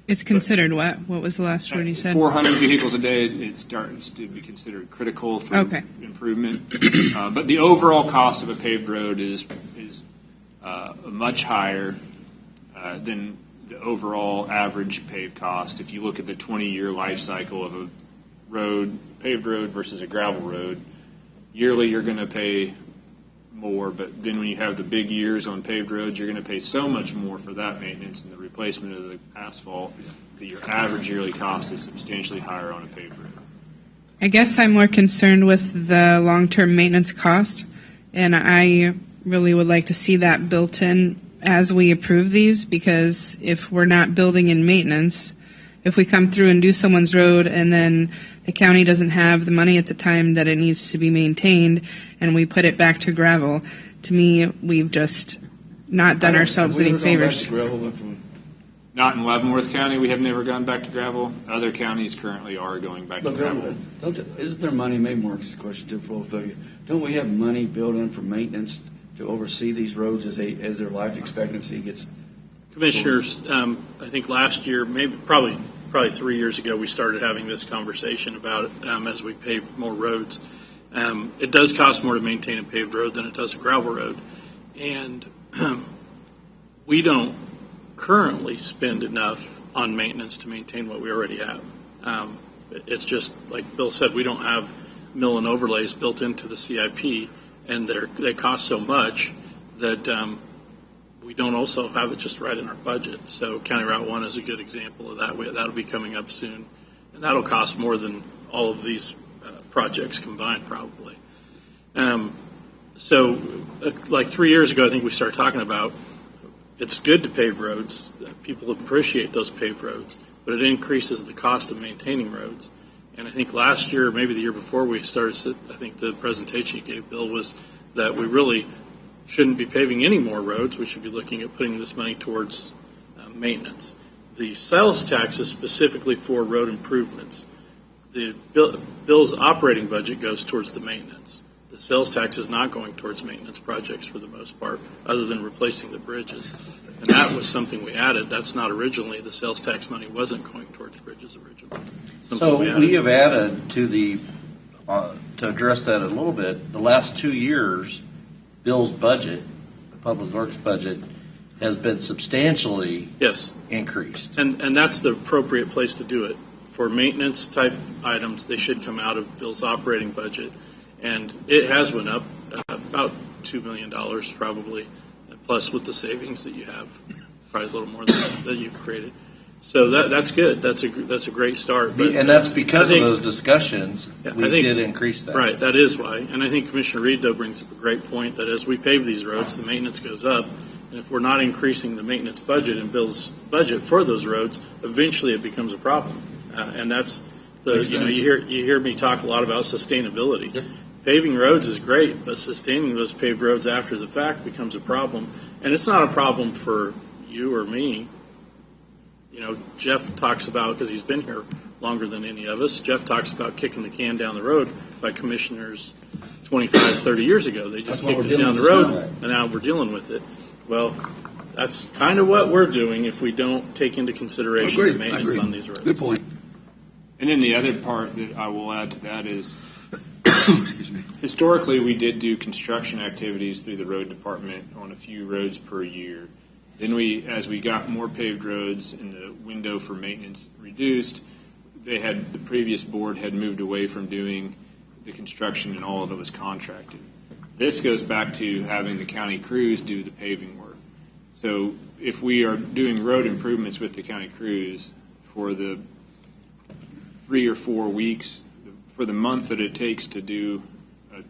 It's considered what? What was the last word you said? 400 vehicles a day, it starts to be considered critical for improvement. But the overall cost of a paved road is much higher than the overall average paved cost. If you look at the 20-year life cycle of a road, paved road versus a gravel road, yearly you're going to pay more, but then when you have the big years on paved roads, you're going to pay so much more for that maintenance and the replacement of the asphalt that your average yearly cost is substantially higher on a paved road. I guess I'm more concerned with the long-term maintenance cost, and I really would like to see that built in as we approve these, because if we're not building in maintenance, if we come through and do someone's road and then the county doesn't have the money at the time that it needs to be maintained and we put it back to gravel, to me, we've just not done ourselves any favors. Not in Leavenworth County. We have never gone back to gravel. Other counties currently are going back to gravel. Isn't there money, maybe Mark's question too, for both of you, don't we have money built in for maintenance to oversee these roads as their life expectancy gets? Commissioners, I think last year, probably 3 years ago, we started having this conversation about it as we pave more roads. It does cost more to maintain a paved road than it does a gravel road, and we don't currently spend enough on maintenance to maintain what we already have. It's just like Bill said, we don't have mill and overlays built into the CIP, and they cost so much that we don't also have it just right in our budget. So County Route 1 is a good example of that. That'll be coming up soon, and that'll cost more than all of these projects combined probably. So like 3 years ago, I think we started talking about it's good to pave roads. People appreciate those paved roads, but it increases the cost of maintaining roads. And I think last year, maybe the year before we started, I think the presentation you gave, Bill, was that we really shouldn't be paving any more roads. We should be looking at putting this money towards maintenance. The sales tax is specifically for road improvements. The Bill's operating budget goes towards the maintenance. The sales tax is not going towards maintenance projects for the most part, other than replacing the bridges. And that was something we added. That's not originally. The sales tax money wasn't going towards bridges originally. So we have added to to address that a little bit, the last 2 years, Bill's budget, the Public Works budget, has been substantially increased. And that's the appropriate place to do it. For maintenance type items, they should come out of Bill's operating budget. And it has went up about $2 million probably, plus with the savings that you have, probably a little more than that you've created. So that's good. That's a great start. But and that's because of those discussions, we did increase that. Right, that is why. And I think Commissioner Reed, though, brings up a great point that as we pave these roads, the maintenance goes up. And if we're not increasing the maintenance budget in Bill's budget for those roads, eventually it becomes a problem. And that's you hear me talk a lot about sustainability. Yep. Paving roads is great, but sustaining those paved roads after the fact becomes a problem. And it's not a problem for you or me. Jeff talks about, because he's been here longer than any of us. Jeff talks about kicking the can down the road by commissioners 25, 30 years ago. They just kicked it down the road, and now we're dealing with it. Well, that's kind of what we're doing if we don't take into consideration the maintenance on these roads. Good point. And then the other part that I will add to that is, Excuse me. historically, we did do construction activities through the road department on a few roads per year. Then as we got more paved roads and the window for maintenance reduced, the previous board had moved away from doing the construction, and all of it was contracted. This goes back to having the county crews do the paving work. So if we are doing road improvements with the county crews for the 3 or 4 weeks, for the month that it takes to do a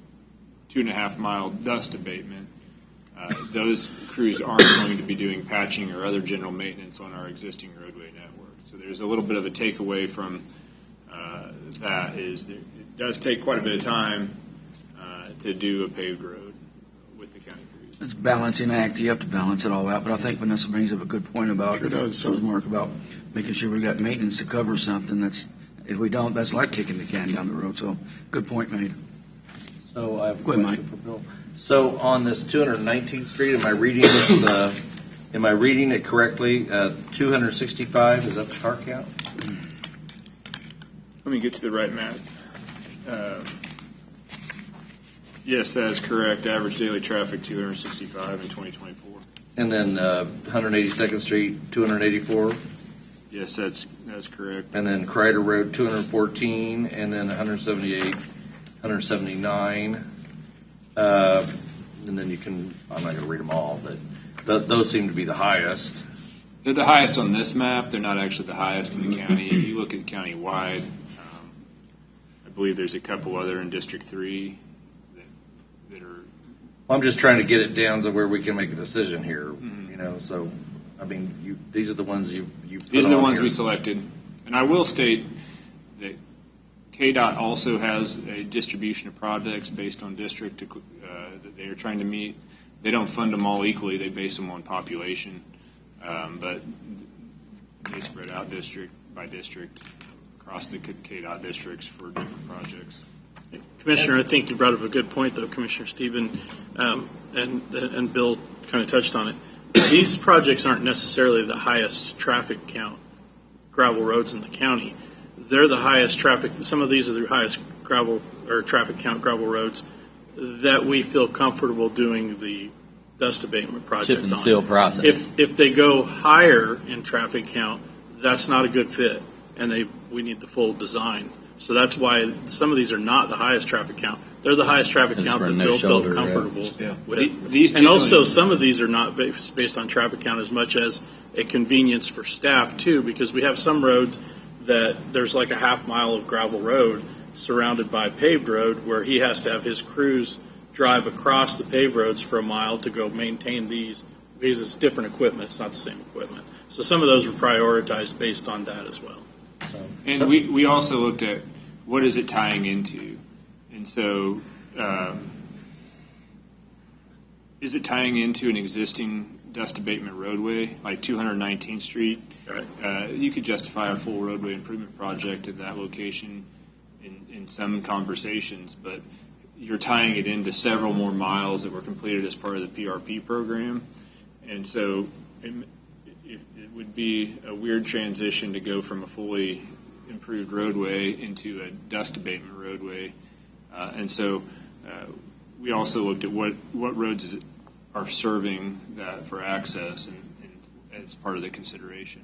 2.5 mile dust abatement, those crews aren't going to be doing patching or other general maintenance on our existing roadway network. So there's a little bit of a takeaway from that is that it does take quite a bit of time to do a paved road with the county crews. It's a balancing act. You have to balance it all out. But I think Vanessa brings up a good point about, so does Mark, about making sure we got maintenance to cover something that's, if we don't, that's like kicking the can down the road. So good point made. So I have a Go ahead, question for Bill. So on this 219th Street, am I reading this? Am I reading it correctly? 265, is that the car count? Let me get to the right map. Yes, that is correct. Average daily traffic 265 in 2024. And then 182nd Street, 284. Yes, that's correct. And then Crider Road, 214, and then 178, 179. And then you can, I'm not going to read them all, but those seem to be the highest. They're the highest on this map. They're not actually the highest in the county. If you look at county-wide, I believe there's a couple other in District 3 that are... I'm just trying to get it down to where we can make a decision here, you know, so, I mean, these are the ones you put These are the on ones here. we selected. And I will state that KDOT also has a distribution of projects based on district that they are trying to meet. They don't fund them all equally. They base them on population. But they spread out district by district across the KDOT districts for different projects. Commissioner, I think you brought up a good point, though, Commissioner Stephen, and Bill kind of touched on it. These projects aren't necessarily the highest traffic count gravel roads in the county. They're the highest traffic. Some of these are the highest gravel or traffic count gravel roads that we feel comfortable doing the dust abatement project Chip and on. seal process. If they go higher in traffic count, that's not a good fit, and we need the full design. So that's why some of these are not the highest traffic count. They're the highest traffic It's count for that no Bill shoulder, felt comfortable Yeah. with. These And also, generally- some of these are not based on traffic count as much as a convenience for staff, too, because we have some roads that there's like a half mile of gravel road surrounded by paved road where he has to have his crews drive across the paved roads for a mile to go maintain these, because it's different equipment, it's not the same equipment. So some of those were prioritized based on that as well. And we also looked at what is it tying into. And so is it tying into an existing dust abatement roadway, like 219th Street? Right. You could justify a full roadway improvement project at that location in some conversations, but you're tying it into several more miles that were completed as part of the PRP program. And so it would be a weird transition to go from a fully improved roadway into a dust abatement roadway. And so we also looked at what roads are serving that for access and as part of the consideration.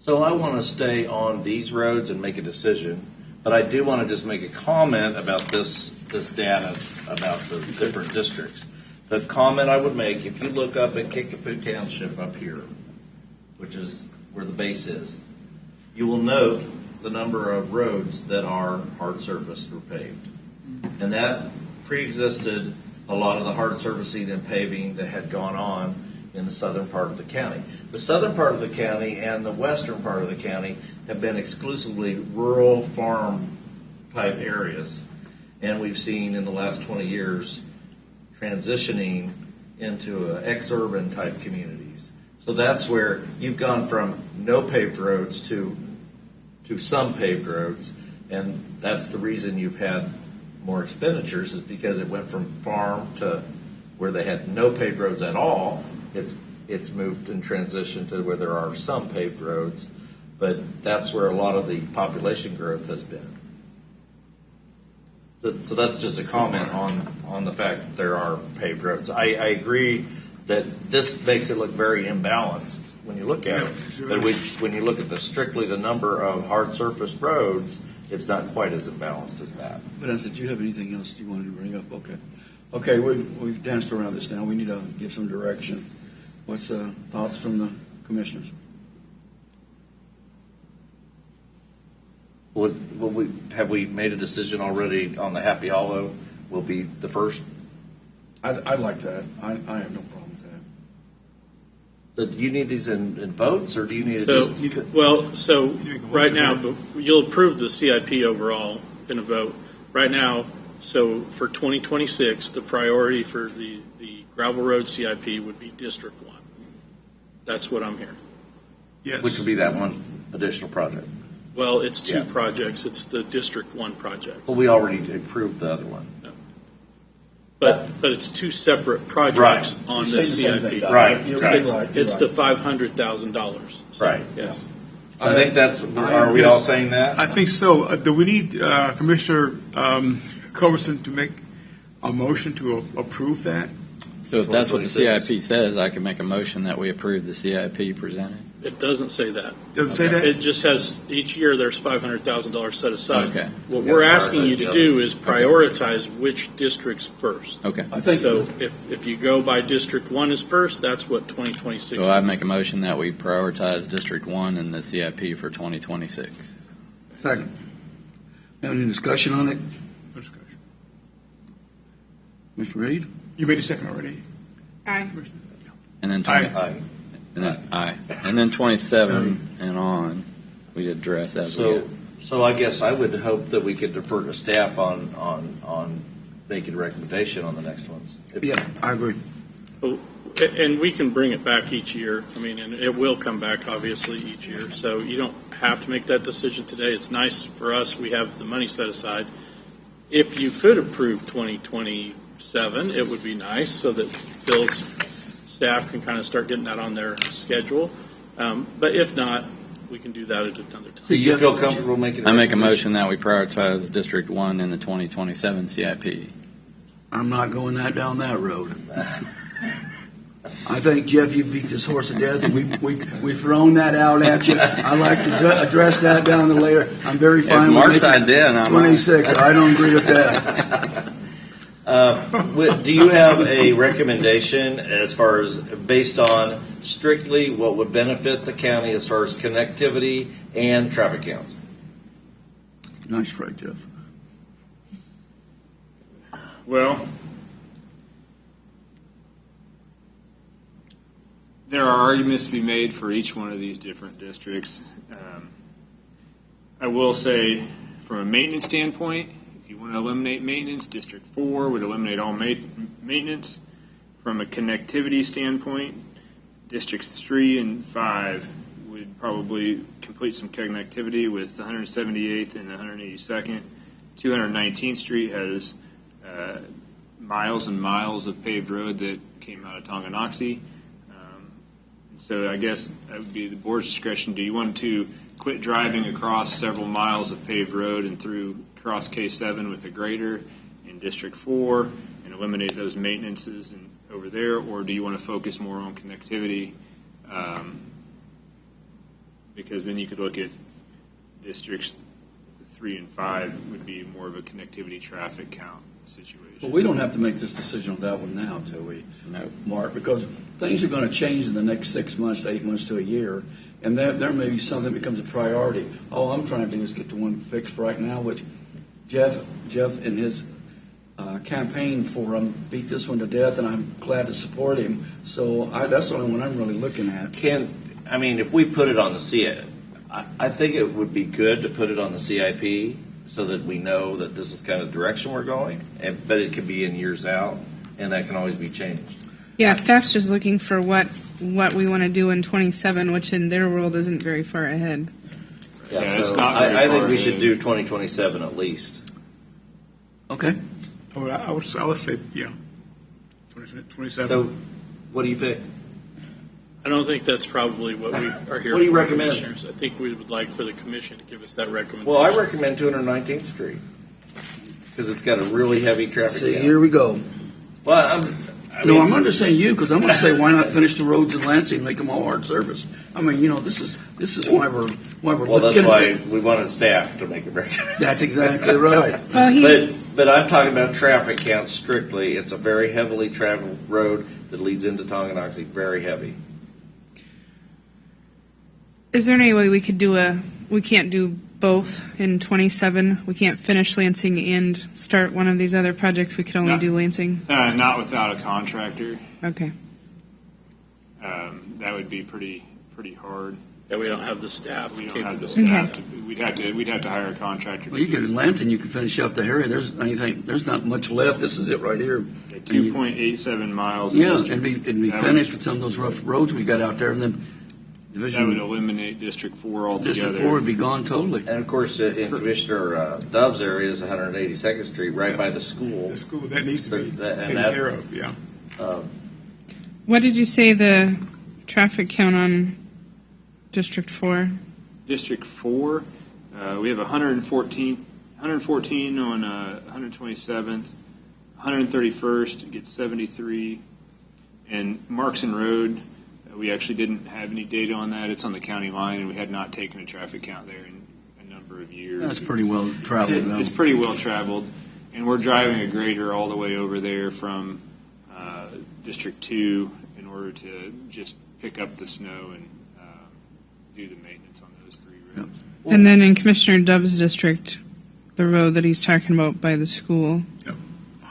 So I want to stay on these roads and make a decision, but I do want to just make a comment about this data about the different districts. The comment I would make, if you look up at Kickapoo Township up here, which is where the base is, you will note the number of roads that are hard surfaced or paved. And that pre-existed a lot of the hard surfacing and paving that had gone on in the southern part of the county. The southern part of the county and the western part of the county have been exclusively rural farm type areas. And we've seen in the last 20 years transitioning into ex-urban type communities. So that's where you've gone from no paved roads to to some paved roads, and that's the reason you've had more expenditures, is because it went from farm to where they had no paved roads at all. It's moved and transitioned to where there are some paved roads, but that's where a lot of the population growth has been. So that's just a comment on the fact that there are paved roads. I agree that this makes it look very imbalanced when you look at it. But when you look at strictly the number of hard surface roads, it's not quite as imbalanced as that. Vanessa, did you have anything else you wanted to bring up? Okay. Okay, we've danced around this now. We need to give some direction. What's thoughts from the commissioners? Have we made a decision already on the Happy Hollow will be the first? I like that. I have no problem with that. So do you need these in votes, or do you need So right now, you'll approve the CIP overall in a vote. Right now, so for 2026, the priority for the gravel road CIP would be District 1. That's what I'm hearing. Yes. Which would be that one additional project? Well, it's two projects. It's the District 1 project. Well, we already approved the other one. No. But it's two separate projects on the CIP. Right. It's the $500,000. Right. Yes. I think that's. Are we all saying that? I think so. Do we need Commissioner Culberson to make a motion to approve that? So if that's what the CIP says, I can make a motion that we approve the CIP presented. It doesn't say that. Does it say that? It just has each year there's $500,000 set aside. Okay. What we're asking you to do is prioritize which districts first. Okay. I think So if you go by District 1 is first, that's what 2026. So I make a motion that we prioritize District 1 and the CIP for 2026. Second. Have any discussion on it? Discussion. Mr. Reed? You made a second already. Aye. And then Aye. And then 27 and on, we address as we go. So I guess I would hope that we could defer to staff on making a recommendation on the next ones. Yeah, I agree. And we can bring it back each year. I mean, and it will come back obviously each year. So you don't have to make that decision today. It's nice for us. We have the money set aside. If you could approve 2027, it would be nice so that Bill's staff can kind of start getting that on their schedule. But if not, we can do that at another time. So you feel comfortable making? I make a motion that we prioritize District 1 in the 2027 CIP. I'm not going down that road. I think, Jeff, you beat this horse to death, and we've thrown that out at you. I like to address that down the later. I'm very fine with Mark's making idea, and I'm 26. I don't agree with that. Do you have a recommendation as far as based on strictly what would benefit the county as far as connectivity and traffic counts? Nice try, Jeff. Well, there are arguments to be made for each one of these different districts. I will say, from a maintenance standpoint, if you want to eliminate maintenance, District 4 would eliminate all maintenance. From a connectivity standpoint, Districts 3 and 5 would probably complete some connectivity with 178th and 182nd. 219th Street has miles and miles of paved road that came out of Tonganoxie. So I guess that would be the board's discretion. Do you want to quit driving across several miles of paved road and through cross K7 with a grader in District 4 and eliminate those maintenances and over there, or do you want to focus more on connectivity? Because then you could look at Districts 3 and 5 would be more of a connectivity traffic count situation. Well, we don't have to make this decision on that one now, till we, Mark, because things are going to change in the next 6 months to 8 months to a year, and there may be something that becomes a priority. All I'm trying to do is get the one fixed right now, which Jeff in his campaign for him beat this one to death, and I'm glad to support him. So that's the only one I'm really looking at. If we put it on the CIP, I think it would be good to put it on the CIP so that we know that this is kind of the direction we're going, but it could be in years out, and that can always be changed. Yeah, staff's just looking for what we want to do in 27, which in their world isn't very far ahead. Yeah, it's so not very I think far we to- should do 2027 at least. Okay. I would say, yeah, 27. So, what do you pick? I don't think that's probably what we are here What do you for, recommend? Commissioners. I think we would like for the commission to give us that recommendation. Well, I recommend 219th Street because it's got a really heavy traffic See, count. here we go. Well, No, I'm not just saying you, because I'm going to say, why not finish the roads in Lansing and make them all hard service? I mean, this is why we're well, that's looking. why we wanted staff to make a recommendation. That's exactly right. Well, But I'm talking about traffic count strictly. It's a very heavily traveled road that leads into Tonganoxie, very heavy. is there any way we could we can't do both in 27? We can't finish Lansing and start one of these other projects. We could only No. do Lansing? Not without a contractor. Okay. That would be pretty hard. Yeah, we don't have the staff. We don't have the capable. staff. We'd have to hire a contractor. Well, you could in Lansing, you could finish up the area. There's not much left. This is it right here. 2.87 miles. in Yeah, District- and be that finished with some of those rough roads we got out there, and then That would District eliminate District 4 altogether. 4 would be gone totally. And of course, in Commissioner Dove's area is 182nd Street, right by the school. The school, that needs to be But that- and taken that- care of, yeah. What did you say the traffic count on District 4? District 4, we have 114 on 127th, 131st gets 73, and Markson Road, we actually didn't have any data on that. It's on the county line, and we had not taken a traffic count there in a number of years. That's pretty well traveled. It's pretty well traveled, and we're driving a grader all the way over there from District 2 in order to just pick up the snow and do the maintenance on those 3 roads. And then in Commissioner Dove's district, the road that he's talking about by the school.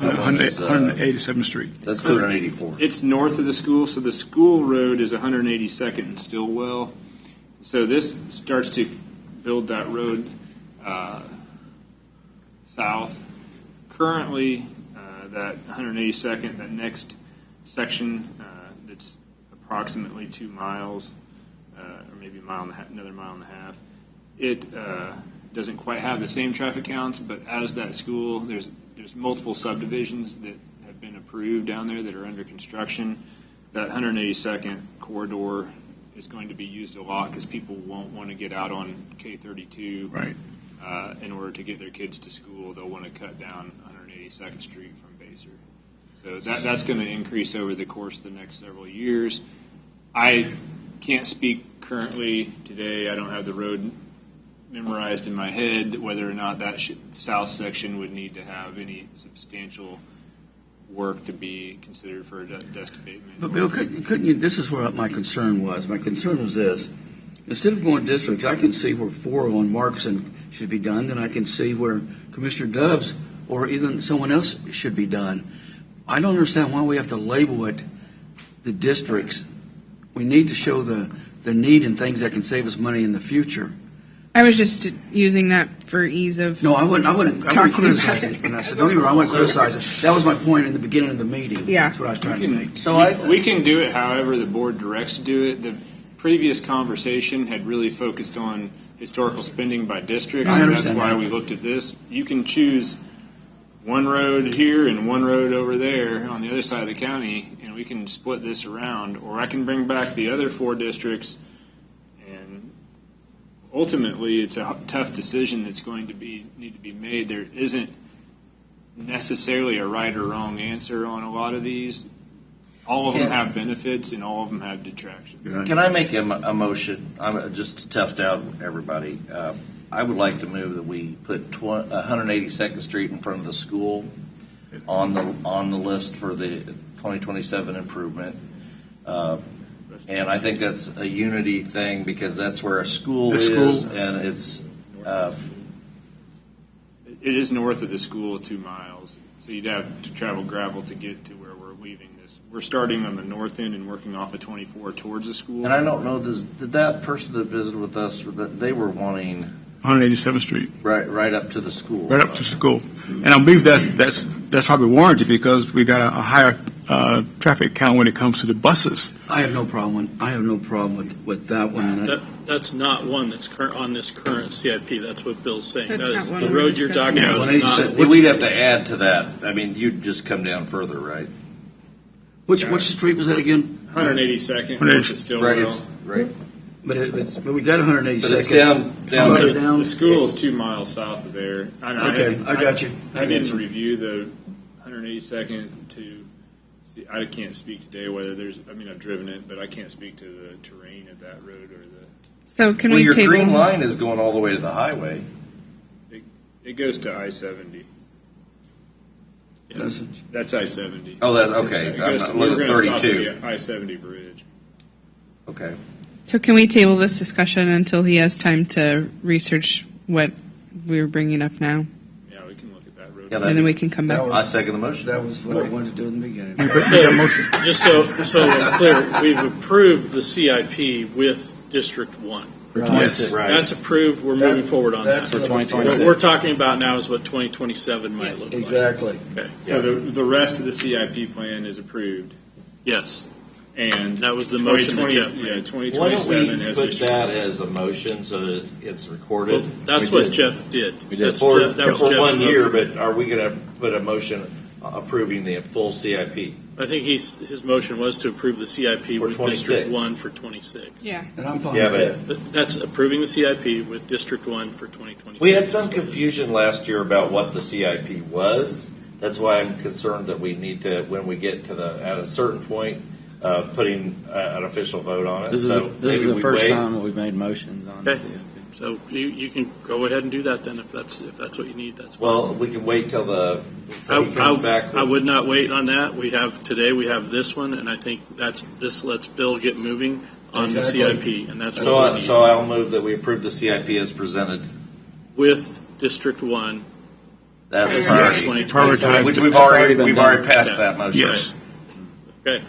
187th Street. That's 284. It's north of the school, so the school road is 182nd and Stillwell. So this starts to build that road south. Currently, that 182nd, that next section that's approximately 2 miles, or maybe another mile and a half, it doesn't quite have the same traffic counts, but as that school, there's multiple subdivisions that have been approved down there that are under construction. That 182nd corridor is going to be used a lot because people won't want to get out on K32 Right. in order to get their kids to school. They'll want to cut down 182nd Street from Baser. So that's going to increase over the course of the next several years. I can't speak currently today. I don't have the road memorized in my head whether or not that south section would need to have any substantial work to be considered for a dust abatement. But Bill, couldn't you, this is where my concern was. My concern was this. Instead of going districts, I can see where 4 on Markson should be done, then I can see where Commissioner Dove's or even someone else should be done. I don't understand why we have to label it the districts. We need to show the need in things that can save us money in the future. I was just using that for ease of. No, I wouldn't Talking criticize about it. And I said, don't get me wrong, I wouldn't criticize it. That was my point in the beginning of the meeting. Yeah. That's what I was trying to make. So We can do it however the board directs to do it. The previous conversation had really focused on historical spending by districts, I and that's understand why that. we looked at this. You can choose one road here and one road over there on the other side of the county, and we can split this around, or I can bring back the other 4 districts, and ultimately it's a tough decision that's going to need to be made. There isn't necessarily a right or wrong answer on a lot of these. All of them have benefits, and all of them have detractions. Can I make a motion, just to test out everybody? I would like to move that we put 182nd Street in front of the school on the list for the 2027 improvement. And I think that's a unity thing because that's where a school is, and it's. It is north of the school 2 miles, so you'd have to travel gravel to get to where we're leaving this. We're starting on the north end and working off of 24 towards the school. And I don't know, did that person that visited with us, they were wanting 187th Street, right up to the school. right up to school. And I believe that's probably warranted because we got a higher traffic count when it comes to the buses. I have no problem. With that one. That's not one that's on this current CIP. That's what Bill's saying. That's That not is one the we're road you're discussing. talking about. Yeah, Is not. We'd have to add to that. I mean, you'd just come down further, right? Which street was that again? 182nd, 182nd. north of Stillwell. Right. But we got 182nd. But it's down Further to down. The school is 2 miles south of there. Okay, I got you. I didn't review the 182nd to see. I can't speak today whether there's. I mean, I've driven it, but I can't speak to the terrain of that road or the. So can well, we your table? green line is going all the way to the highway. It goes to I-70. That's I-70. Oh, that's okay. It I'm goes not to, we're looking going at to stop 32. at the I-70 bridge. Okay. So can we table this discussion until he has time to research what we're bringing up now, Yeah, we can look at that road. Yeah, and then we can come back? I second the motion. That was what I wanted to do in the beginning. Just so we're clear, we've approved the CIP with District 1. Yes. Right. That's approved. We're moving forward on that. That's what I'm- 2026. What we're talking about now is what 2027 might look like. Exactly. Okay. So the rest of the CIP plan is approved, Yes. and That was the motion that 2020 Jeff Yeah, made. Why don't 2027 we has put issued. that as a motion so that it's recorded? Well, that's We what did. Jeff did. We did. That's For, that was for Jeff's 1 year, motion. but are we going to put a motion approving the full CIP? I think his motion was to approve the CIP For with 26. District 1 for 26. Yeah. And I'm fine Yeah, with but that. That's approving the CIP with District 1 for 2026. we had some confusion last year about what the CIP was. That's why I'm concerned that we need to, when we get to at a certain point, putting an official vote on it. This is So this is maybe the we first wait. time that we've made motions on Okay. CIP. So you can go ahead and do that then if that's what you need. That's fine. Well, we can wait till he comes back. I would not wait on that. We have this one, and I think this lets Bill get moving on Exactly. the CIP, and that's what we need. So I'll move that we approve the CIP as presented. With District 1, That's as a of priority. 2027. Which That's already been we've done. already passed Yeah. that motion. Yes. Okay.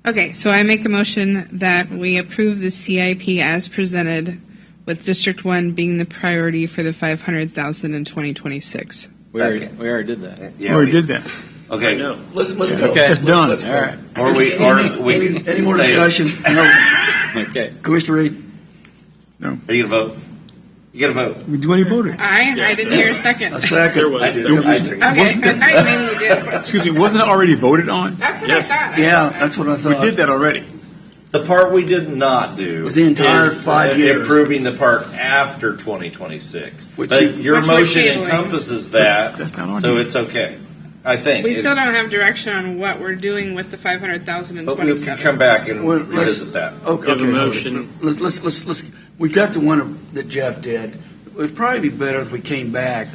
Okay, so I make a motion that we approve the CIP as presented, with District 1 being the priority for the $500,000 in 2026. We already Second. did that. Yeah, Already did that. I Okay. know. Let's go. Okay. It's done. Let's go. All right. Or we Any more say it. discussion? No. Okay. Commissioner Reed? Are you gonna vote? You gotta vote. We already voted. I didn't hear a second. A second. There was. I did. I did. Okay, I thought maybe we did. Excuse me, wasn't it already voted on? That's what Yes. I thought. Yeah, that's what I We thought. did that already. The part we did not do Was the entire is 5 years. Approving the part after 2026. Which But you- your Which we're motion tabling. encompasses that, That's not on so here. it's okay. I think. We still don't have direction on what we're doing with the $500,000 in But we can 27. come back and Well, let's- revisit that. Okay. You have a motion. Let's, we've got the one that Jeff did. It would probably be better if we came back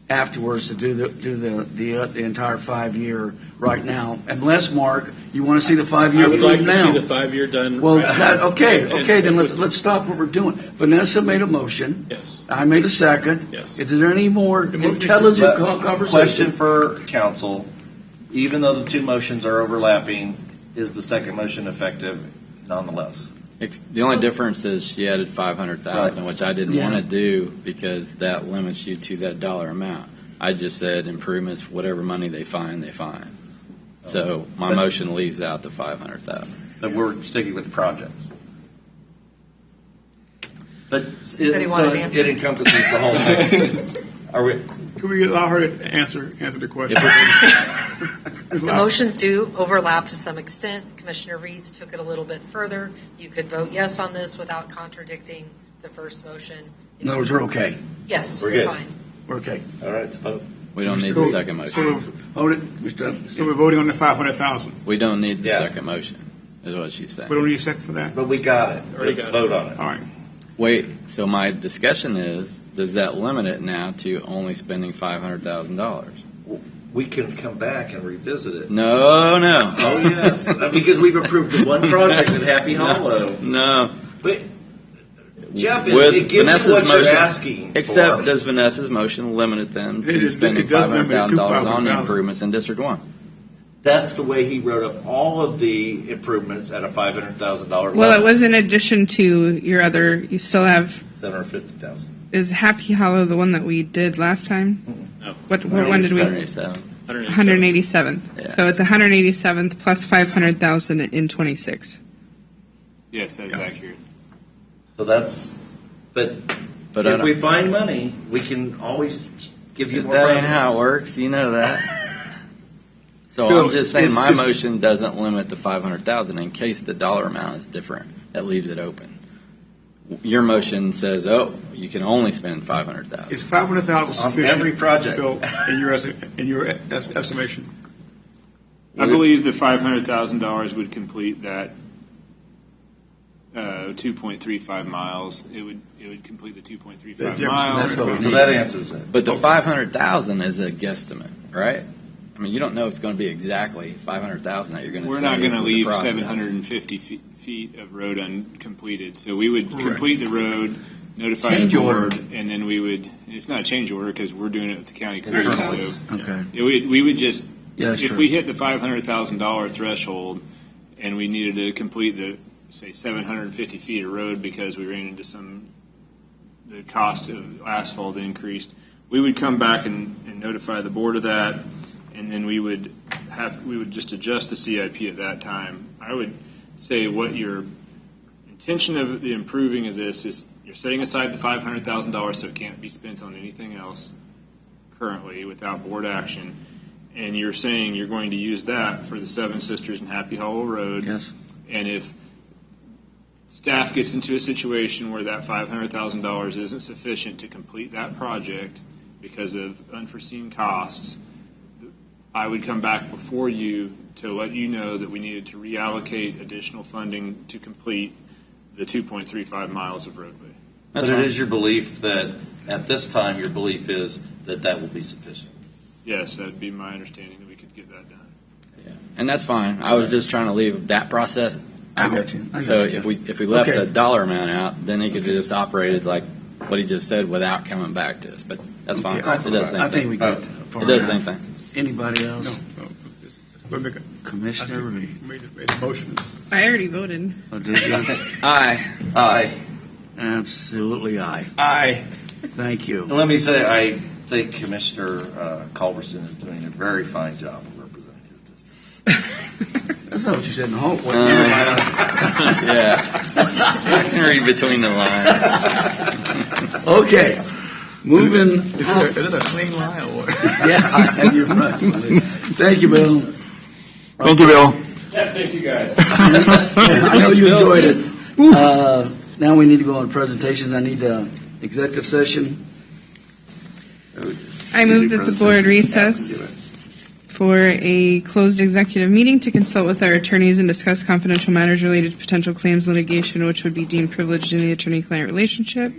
afterwards to do the entire 5 year right now. Unless, Mark, you want to see the 5 year I would like approved to now. see the 5-year done. Well, right. okay, then And- let's stop what we're doing. Vanessa made a motion. Yes. I made a second. Yes. Is there any more intelligent But conversation? Question for council, even though the two motions are overlapping, is the second motion effective nonetheless? The only difference is she added 500,000, which I didn't Yeah. want to do because that limits you to that dollar amount. I just said improvements, whatever money they find, they find. So my But- motion leaves out the 500,000. That we're sticking with projects. But Anybody want an answer? it encompasses the whole thing. Are we? Could we allow her to answer the question? The motions do overlap to some extent. Commissioner Reeds took it a little bit further. You could vote yes on this without contradicting the first motion. In other words, we're okay. Yes, We're you're good. fine. We're okay. All right, let's vote. We don't need the second motion. Hold it, Mr. So we're voting on the 500,000. We don't need the Yeah. second motion, is what she's saying. We don't need a second for that? But we got it. Already Let's got it. vote on it. All right. Wait, so my discussion is, does that limit it now to only spending $500,000? We can come back and revisit it. No. Oh, yes, because we've approved the one project at Happy Hollow. No. But Jeff, With it gives you Vanessa's what you're motion, asking except for. does Vanessa's motion limit them It to is- spending it does limit it to $500,000 on the $500,000. improvements in District 1? That's the way he wrote up all of the improvements at a $500,000 level. Well, it was in addition to your other, you still have, $750,000. is Happy Hollow the one that we did last time? No. What one did we? 77. 187th. Yeah. So it's 187th plus 500,000 in 26. Yes, that is accurate. So that's, but But I if don't- we find money, we can always give you more That ain't projects. how it works. You know that. So Bill, I'm just saying it's- my it's- motion doesn't limit the 500,000 in case the dollar amount is different. That leaves it open. Your motion says, oh, you can only spend 500,000. Is 500,000 On sufficient? every project. Bill, in your estimation? I believe the $500,000 would complete that 2.35 miles. It would complete the 2.35 Jefferson, miles. that's what we So that answers it. But the 500,000 is a guesstimate, right? I mean, you don't know it's going to be exactly 500,000 that you're going to We're save not going to with the leave process. 750 feet of road uncompleted. So we would Correct. complete the road, notify Change the order. board, and then we would. It's not a change order because we're doing it with the county crew. Ourselves. So Okay. we would just Yeah, that's if true. we hit the $500,000 threshold and we needed to complete the say 750 feet of road because we ran into the cost of asphalt increased, we would come back and notify the board of that, and then we would just adjust the CIP at that time. I would say what your intention of the improving of this is you're setting aside the $500,000 so it can't be spent on anything else currently without board action, and you're saying you're going to use that for the Seven Sisters and Happy Hollow Road. Yes. And if staff gets into a situation where that $500,000 isn't sufficient to complete that project because of unforeseen costs, I would come back before you to let you know that we needed to reallocate additional funding to complete the 2.35 miles of roadway. But it is your belief that, at this time, your belief is that that will be sufficient. Yes, that would be my understanding that we could get that done. Yeah. And that's fine. I was just trying to leave that process I out. got you. I got So you. if we left Okay. the dollar amount out, then he could have just operated like what he just said without coming back to us. But that's fine. Okay, It does the same I think thing. we got that It far does the now. same thing. Anybody No. else? We'll make a, Commissioner Reed. made a motion. I already voted. Oh, did you? Aye. Aye. Absolutely aye. Aye. Thank you. And let me say, I think Commissioner Culberson is doing a very fine job of representing his district. That's not what you said in the hall. Yeah. I can read between the lines. Okay. Moving. Is it a clean lie or what? Yeah, you're right. Thank you, Bill. Thank you, Bill. Yeah, thank you guys. I know you enjoyed it. Now we need to go on presentations. I need executive session. I move that the board recess for a closed executive meeting to consult with our attorneys and discuss confidential matters related to potential claims litigation which would be deemed privileged in the attorney-client relationship.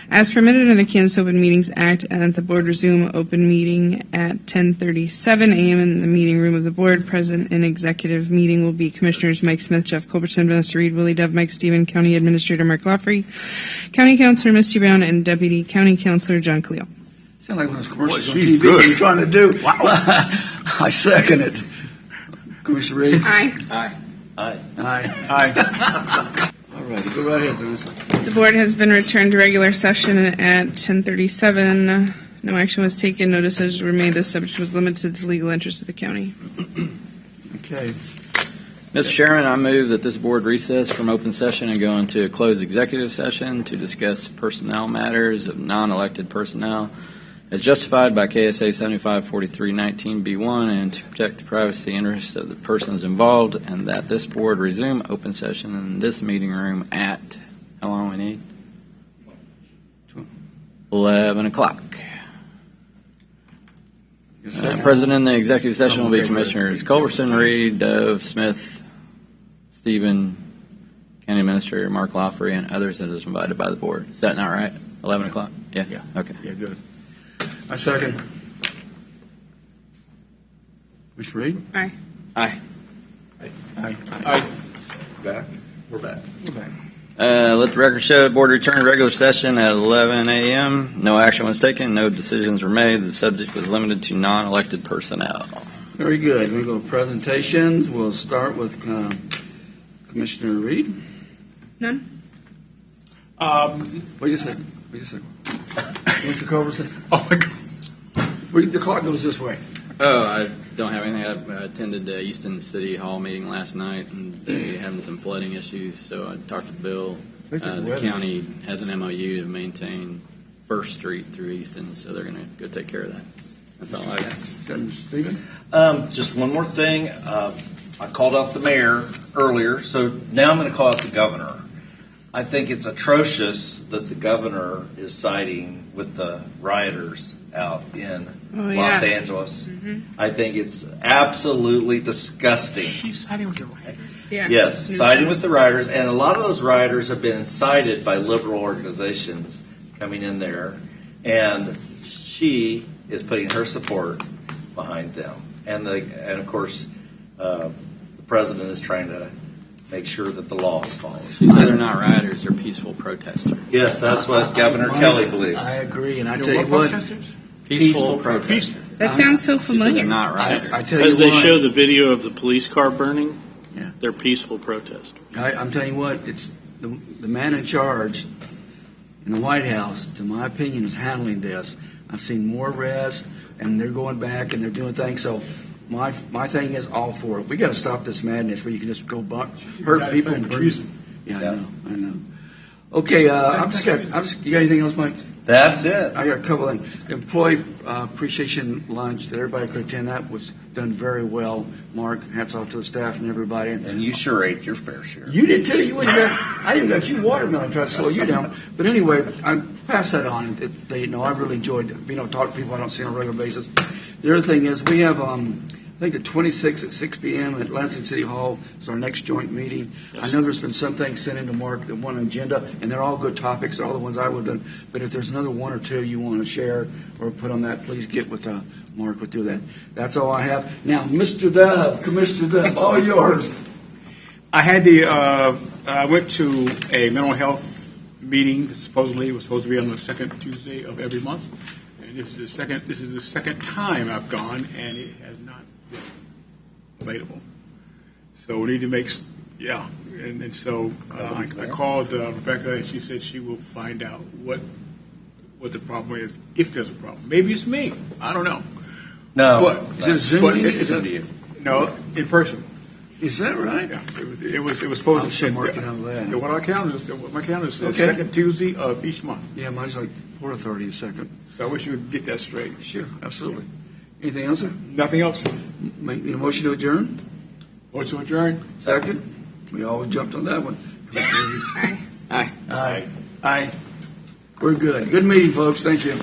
As permitted under the Kansas Open Meetings Act, and that the board resume open meeting at 10:37 a.m. in the meeting room of the board. Present in executive meeting will be Commissioners Mike Smith, Jeff Culbertson, Vanessa Reed, Willie Dove, Mike Stephen, County Administrator Mark Lawfrey, County Councilor Misty Brown, and Deputy County Councilor John Cleo. Sound like one of those commercials on Boy, TV. she's What are you good. trying to do? Wow. I second it. Commissioner Reed? Aye. Aye. Aye. Aye. Aye. All right, go right ahead, Vanessa. The board has been returned to regular session at 10:37. No action was taken. Notices were made. This subject was limited to legal interests of the county. Okay. Mr. Chairman, I move that this board recess from open session and go into a closed executive session to discuss personnel matters of non-elected personnel as justified by KSA 754319B1 and to protect the privacy interests of the persons involved, and that this board resume open session in this meeting room at, how long we need? 11 o'clock. President in the executive session will be Commissioners Culberson, Reed, Dove, Smith, Stephen, County Administrator Mark Lawfrey, and others that is invited by the board. Is that not right? 11 o'clock? Yeah? Yeah. Okay. Yeah, good. I second. Commissioner Reed? Aye. Aye. Aye. Back? We're back. We're back. Let the record show the board returned to regular session at 11 a.m. No action was taken. No decisions were made. The subject was limited to non-elected personnel. Very good. We go to presentations. We'll start with Commissioner Reed. None? Wait a second. Mr. Culberson? Oh, my God. The clock goes this way. Oh, I don't have anything. I attended the Easton City Hall meeting last night, and they're having some flooding issues, so I talked to Bill. The county has an MOU to maintain First Street through Easton, so they're going to go take care of that. That's all I got. Stephen? Just one more thing. I called out the mayor earlier, so now I'm going to call out the governor. I think it's atrocious that the governor is siding with the rioters out in Los Angeles. Mm-hmm. I think it's absolutely disgusting. She's siding with the rioters? Yeah. Yes, siding with the rioters, and a lot of those rioters have been incited by liberal organizations coming in there, and she is putting her support behind them. And of course, the president is trying to make sure that the law is followed. She said they're not rioters; they're peaceful protesters. Yes, that's what Governor Kelly believes. I agree, and I tell you what, Peaceful protesters. That sounds so She said familiar. they're not rioters. I tell you As they what, show the video of the police car burning, Yeah. they're peaceful protesters. I'm telling you what, it's the man in charge in the White House, to my opinion, is handling this. I've seen more arrests, and they're going back and they're doing things. So my thing is all for it. We got to stop this madness where you can just go hurt people and treason. Yeah, I know. Okay, you got anything else, Mike? That's it. I got a couple of things. Employee appreciation lunch that everybody could attend. That was done very well. Mark, hats off to the staff and everybody. And you sure ate your fair share. You did too. I even got you watermelon. Tried to slow you down. But anyway, I pass that on. I really enjoyed being able to talk to people I don't see on a regular basis. The other thing is we have, I think the 26th at 6 p.m. at Lansing City Hall is our next joint meeting. Yes. I know there's been some things sent into Mark that one agenda, and they're all good topics. They're all the ones I would have done. But if there's another one or two you want to share or put on that, please get with Mark. We'll do that. That's all I have. Now, Mr. Dove, Commissioner Dove, all yours. I went to a mental health meeting that supposedly was supposed to be on the second Tuesday of every month. And this is the second time I've gone, and it has not been available. So we need to make, and so I called Rebecca, and she said she will find out what the problem is, if there's a problem. Maybe it's me. I don't know. No. But Is it Zoom? No, in person. Is that right? Yeah, it was supposed I'm to. sure Mark can handle that. What my calendar says, Okay. second Tuesday of each month. Yeah, mine's like Port Authority a second. So I wish you would get that straight. Sure, absolutely. Anything else, sir? Nothing else. Make a motion to adjourn? Motion to adjourn. Second? We always jumped on that one. Aye. Aye. Aye. We're good. Good meeting, folks. Thank you.